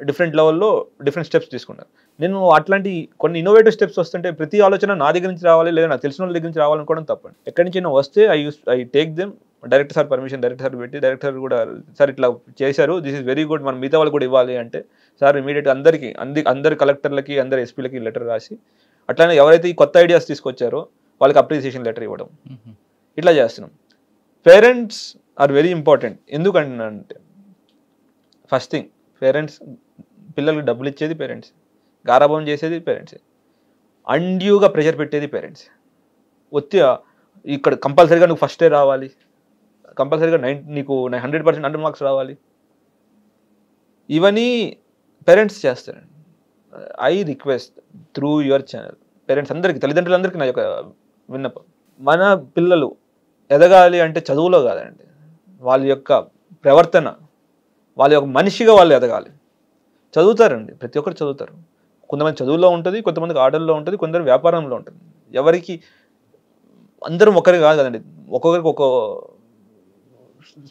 డిఫరెంట్ లెవెల్లో డిఫరెంట్ స్టెప్స్ తీసుకున్నారు. నేను అట్లాంటి కొన్ని ఇన్నోవేటివ్ స్టెప్స్ వస్తుంటే ప్రతి ఆలోచన నా దగ్గర నుంచి రావాలి లేదా నాకు తెలిసిన వాళ్ళ దగ్గర నుంచి రావాలనుకోవడం తప్పండి. ఎక్కడి నుంచి వస్తే I take them, director sir permission, director sir పెట్టి డైరెక్టర్ కూడా సార్ ఇట్లా చేశారు, దిస్ ఈజ్ వెరీ గుడ్, మనం మిగతా వాళ్ళు కూడా ఇవ్వాలి అంటే సార్ ఇమీడియట్గా అందరి కలెక్టర్లకి అందరి ఎస్పీలకి లెటర్ రాసి, అట్లానే ఎవరైతే ఈ కొత్త ఐడియాస్ తీసుకొచ్చారో వాళ్ళకి అప్రిసియేషన్ లెటర్ ఇవ్వడం. ఇట్లా చేస్తున్నాం. Parents are very important. ఎందుకంటే ఫస్ట్ థింగ్, పేరెంట్స్ పిల్లలకి డబ్బులు ఇచ్చేది పేరెంట్స్, గారాబం చేసేది పేరెంట్సే, అండ్యూగా ప్రెషర్ పెట్టేది పేరెంట్స్. ఒత్తిగా ఇక్కడ కంపల్సరీగా నువ్వు ఫస్టే రావాలి, కంపల్సరీగా నీకు 100% 100 మార్క్స్ రావాలి, ఇవన్నీ పేరెంట్స్ చేస్తారండి. I request through your channel parents అందరికీ, తల్లిదండ్రులందరికీ నా యొక్క విన్నపం, మన పిల్లలు ఎదగాలి అంటే చదువులో కాదండి, వాళ్ళ యొక్క ప్రవర్తన, వాళ్ళ యొక్క మనిషిగా వాళ్ళు ఎదగాలి. చదువుతారండి, ప్రతి ఒక్కరు చదువుతారు. కొంతమంది చదువులో ఉంటుంది, కొంతమందికి ఆటల్లో ఉంటుంది, కొందరు వ్యాపారంలో ఉంటుంది. ఎవరికి అందరం ఒకరి కాదు కదండి, ఒక్కొక్కరికి ఒక్కో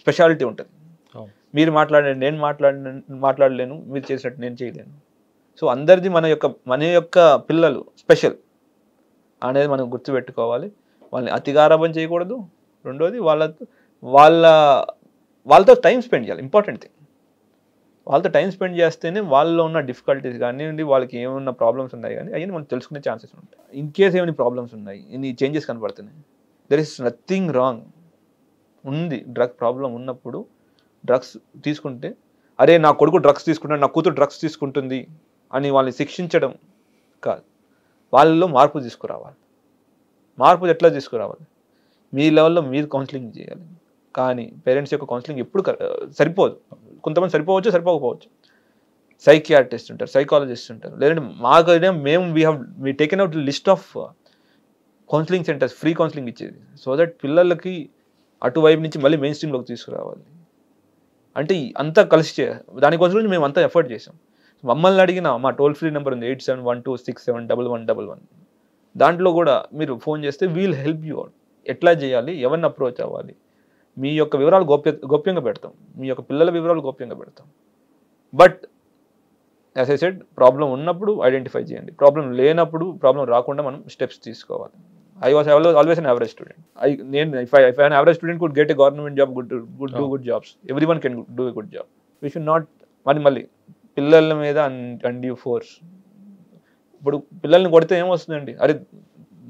స్పెషాలిటీ ఉంటుంది. మీరు మాట్లాడండి, నేను మాట్లాడలేను, మీరు చేసినట్టు నేను చేయలేను. సో అందరిది మన యొక్క పిల్లలు స్పెషల్ అనేది మనం గుర్తుపెట్టుకోవాలి. వాళ్ళని అతిగారాబం చేయకూడదు. రెండోది వాళ్ళతో టైం స్పెండ్ చేయాలి. ఇంపార్టెంట్ థింగ్, వాళ్ళతో టైం స్పెండ్ చేస్తేనే వాళ్ళలో ఉన్న డిఫికల్టీస్ కానివ్వండి, వాళ్ళకి ఏమన్నా ప్రాబ్లమ్స్ ఉన్నాయి కానీ అవన్నీ మనం తెలుసుకునే ఛాన్సెస్ ఉంటాయి. ఇన్ కేస్ ఏమైనా ప్రాబ్లమ్స్ ఉన్నాయి, ఇన్ని చేంజెస్ కనపడుతున్నాయి, దెర్ ఇస్ నథింగ్ రాంగ్ ఉంది. డ్రగ్ ప్రాబ్లం ఉన్నప్పుడు డ్రగ్స్ తీసుకుంటే, అరే నా కొడుకు డ్రగ్స్ తీసుకుంటాడు, నా కూతురు డ్రగ్స్ తీసుకుంటుంది అని వాళ్ళని శిక్షించడం కాదు, వాళ్ళలో మార్పు తీసుకురావాలి. మార్పు ఎట్లా తీసుకురావాలి? మీ లెవెల్లో మీరు కౌన్సిలింగ్ చేయాలి. కానీ పేరెంట్స్ యొక్క కౌన్సిలింగ్ ఎప్పుడు సరిపోదు. కొంతమంది సరిపోవచ్చు, సరిపోకపోవచ్చు. సైకియాట్రిస్ట్ ఉంటారు, సైకాలజిస్ట్ ఉంటారు, లేదంటే మాకైనా we taken out list of counselling centres, free counselling ఇచ్చేది, సో దట్ పిల్లలకి అటువైపు నుంచి మళ్ళీ మెయిన్ స్ట్రీమ్లోకి తీసుకురావాలి. అంటే అంతా కలిసి దానికోసం మేము అంతా ఎఫర్ట్ చేసాం. మమ్మల్ని అడిగిన మా టోల్ ఫ్రీ నెంబర్ ఉంది 8712671111. దాంట్లో కూడా మీరు ఫోన్ చేస్తే వీల్ హెల్ప్ యూ అవుట్. ఎట్లా చేయాలి, ఎవరిని అప్రోచ్ అవ్వాలి, మీ యొక్క వివరాలు గోప్యంగా పెడతాం, మీ యొక్క పిల్లల వివరాలు గోప్యంగా పెడతాం. But as I said, problem ఉన్నప్పుడు ఐడెంటిఫై చేయండి, ప్రాబ్లం లేనప్పుడు, ప్రాబ్లం రాకుండా మనం స్టెప్స్ తీసుకోవాలి. I was always an average student. If an average student could get a government job, do good jobs. Everyone can do a good job. We should not మళ్ళీ పిల్లల మీద undue force. ఇప్పుడు పిల్లల్ని కొడితే ఏమొస్తుందండి, అరే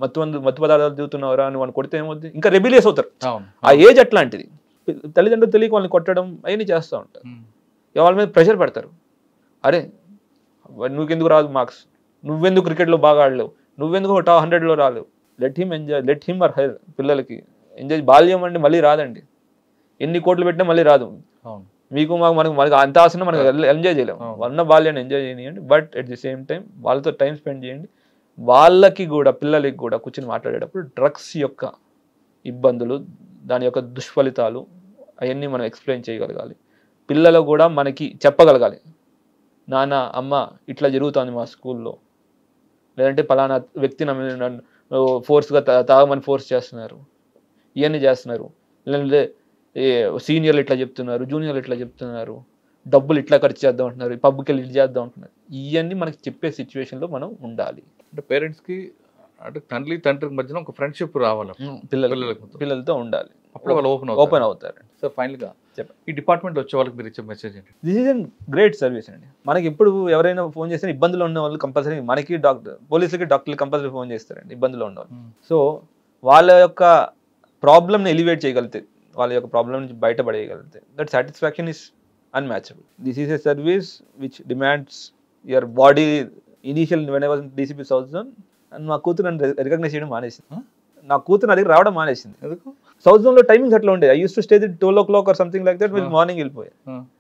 మత్తు పదార్థాలు దిగుతున్నారా అని వాళ్ళు కొడితే ఏమవుతుంది, ఇంకా రెబిలియస్ అవుతారు. ఆ ఏజ్ అట్లాంటిది. తల్లిదండ్రులు తెలియక వాళ్ళని కొట్టడం అవన్నీ చేస్తూ ఉంటారు. వాళ్ళ మీద ప్రెషర్ పెడతారు, అరే నువ్వెందుకు రాదు మార్క్స్, నువ్వెందుకు క్రికెట్లో బాగా ఆడలేవు, నువ్వెందుకు టాప్ 100లో రాలేవు. Let him enjoy, let him or her. పిల్లలకి ఎంజాయ్, బాల్యం అండి మళ్ళీ రాదండి, ఎన్ని కోట్లు పెట్టినా మళ్ళీ రాదు. మీకు మనకు అంత ఆశను మనకు ఎంజాయ్ చేయలేము. ఉన్న బాల్యాన్ని ఎంజాయ్ చేయండి, but at the same time వాళ్ళతో టైం స్పెండ్ చేయండి. వాళ్ళకి కూడా, పిల్లలకి కూడా కూర్చొని మాట్లాడేటప్పుడు డ్రగ్స్ యొక్క ఇబ్బందులు, దాని యొక్క దుష్ఫలితాలు అవన్నీ మనం ఎక్స్ప్లెయిన్ చేయగలగాలి. పిల్లలకు కూడా మనకి చెప్పగలగాలి, నాన్న అమ్మ ఇట్లా జరుగుతుంది మా స్కూల్లో, లేదంటే పలానా వ్యక్తి నన్ను ఫోర్స్గా తాగమని ఫోర్స్ చేస్తున్నారు, ఇవన్నీ చేస్తున్నారు, లేదంటే సీనియర్లు ఇట్లా చెప్తున్నారు, జూనియర్లు ఇట్లా చెప్తున్నారు, డబ్బులు ఇట్లా ఖర్చు చేద్దాం అంటున్నారు, పబ్కి వెళ్ళి ఇట్లా చేద్దాం అంటున్నారు. ఇవన్నీ మనకి చెప్పే సిచ్యువేషన్లో మనం ఉండాలి. అంటే పేరెంట్స్కి అంటే తండ్రికి మధ్యన ఒక ఫ్రెండ్షిప్ రావాలి, పిల్లలతో ఉండాలి, అప్పుడు వాళ్ళు ఓపెన్ అవుతారు. సార్ ఫైనల్గా ఈ డిపార్ట్మెంట్ వచ్చే వాళ్ళకి మీరు ఇచ్చే మెసేజ్ ఏంటి? This is an great service అండి. మనకి ఎప్పుడు ఎవరైనా ఫోన్ చేస్తే ఇబ్బందులు ఉన్న వాళ్ళు కంపల్సరీ మనకి పోలీసులకి డాక్టర్లకి కంపల్సరీ ఫోన్ చేస్తారండి ఇబ్బందులు ఉన్న వాళ్ళు. సో వాళ్ళ యొక్క ప్రాబ్లమ్ని ఎలివేట్ చేయగలిగితే, వాళ్ళ యొక్క ప్రాబ్లమ్ నుంచి బయటపడేయగలిగితే, that satisfaction is unmatchable. This is a service which demands your body. Initial when I was DC south zone, and మా కూతురు నన్ను రికగ్నైజ్ చేయడం మానేసింది. నా కూతురు నా దగ్గర రావడం మానేసింది. సౌత్ జోన్లో టైమింగ్స్ అట్లా ఉండేది. I use to stay 12 o'clock or something like that, with morning వెళ్ళిపోయాయి.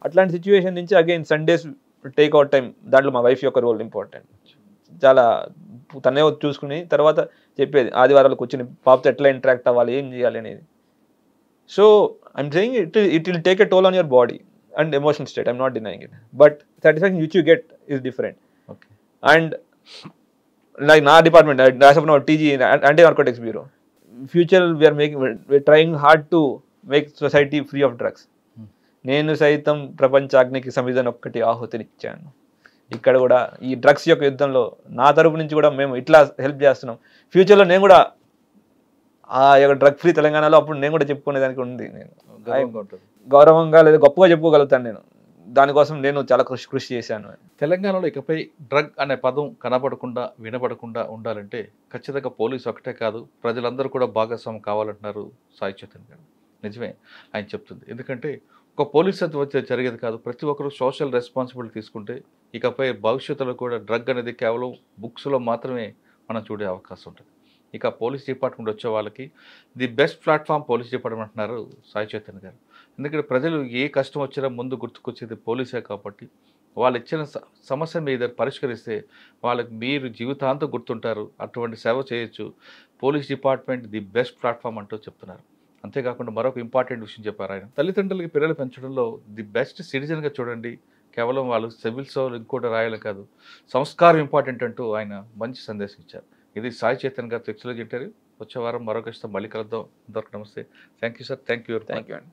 అట్లాంటి సిచ్యువేషన్ నుంచి again Sundays take out time, దాంట్లో మా వైఫ్ యొక్క రోల్ ఇంపార్టెంట్. చాలా తనే చూసుకుని తర్వాత చెప్పేది ఆదివారాలు కూర్చొని పాపతో ఎట్లా ఇంటరాక్ట్ అవ్వాలి, ఏం చేయాలి అనేది. So I'm saying it will take a toll on your body and emotional state. I'm not denying it, but satisfaction which you get is different. And like నా department TG anti narcotics bureau, future we're trying hard to make society free of drugs. నేను సైతం ప్రపంచాగ్నికి సమిధన ఒక్కటి ఆహుతినిచ్చాను. ఇక్కడ కూడా ఈ drugs యొక్క యుద్ధంలో నా తరపు నుంచి కూడా మేము ఇట్లా హెల్ప్ చేస్తున్నాం. ఫ్యూచర్లో నేను కూడా ఆ యొక్క డ్రగ్ ఫ్రీ తెలంగాణలో అప్పుడు నేను కూడా చెప్పుకునేదానికి ఉంది. నేను గౌరవంగా లేదా గొప్పగా చెప్పుకోగలుగుతాను. నేను దానికోసం నేను చాలా కృషి చేశాను. తెలంగాణలో ఇకపై డ్రగ్ అనే పదం కనబడకుండా వినబడకుండా ఉండాలంటే ఖచ్చితంగా పోలీసు ఒకటే కాదు, ప్రజలందరూ కూడా భాగస్వామ్యం కావాలంటున్నారు సాయి చైతన్య గారు. నిజమే ఆయన చెప్తుంది. ఎందుకంటే ఒక పోలీస్ వచ్చే జరిగేది కాదు, ప్రతి ఒక్కరు సోషల్ రెస్పాన్సిబిలిటీ తీసుకుంటే ఇకపై భవిష్యత్తులో కూడా డ్రగ్ అనేది కేవలం బుక్స్లో మాత్రమే మనం చూడే అవకాశం ఉంటుంది. ఇక పోలీస్ డిపార్ట్మెంట్ వచ్చే వాళ్ళకి the best platform police department అంటున్నారు సాయి చైతన్య గారు. ఎందుకంటే ప్రజలు ఏ కష్టం వచ్చినా ముందు గుర్తుకొచ్చేది పోలీసే కాబట్టి వాళ్ళు ఇచ్చిన సమస్య మీద పరిష్కరిస్తే వాళ్ళకి మీరు జీవితాంతం గుర్తుంటారు, అటువంటి సేవ చేయొచ్చు. Police department the best platform అంటూ చెప్తున్నారు. అంతేకాకుండా మరొక ఇంపార్టెంట్ విషయం చెప్పారు ఆయన, తల్లిదండ్రులకి పిల్లలు పెంచడంలో ది బెస్ట్ సిటిజన్గా చూడండి, కేవలం వాళ్ళు సివిల్స్ ఇంకోటి రాయాలి కాదు, సంస్కారం ఇంపార్టెంట్ అంటూ ఆయన మంచి సందేశం ఇచ్చారు. ఇది సాయి చైతన్య గారు టెక్స్లో ఇంటర్వ్యూ. వచ్చే వారం మరొక మళ్ళీ కలుద్దాం. అందరికీ నమస్తే. Thank you sir. Thank you. Thank you అండి.